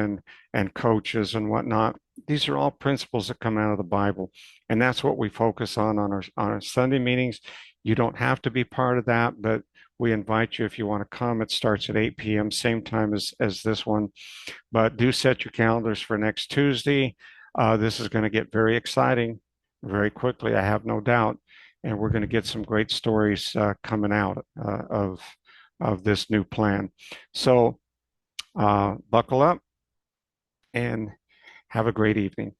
and coaches and whatnot. These are all principles that come out of the Bible. And that's what we focus on our Sunday meetings. You don't have to be part of that, but we invite you if you want to come. It starts at 8 p.m., same time as this one. But do set your calendars for next Tuesday. This is going to get very exciting very quickly, I have no doubt. And we're going to get some great stories coming out of this new plan. So buckle up and have a great evening.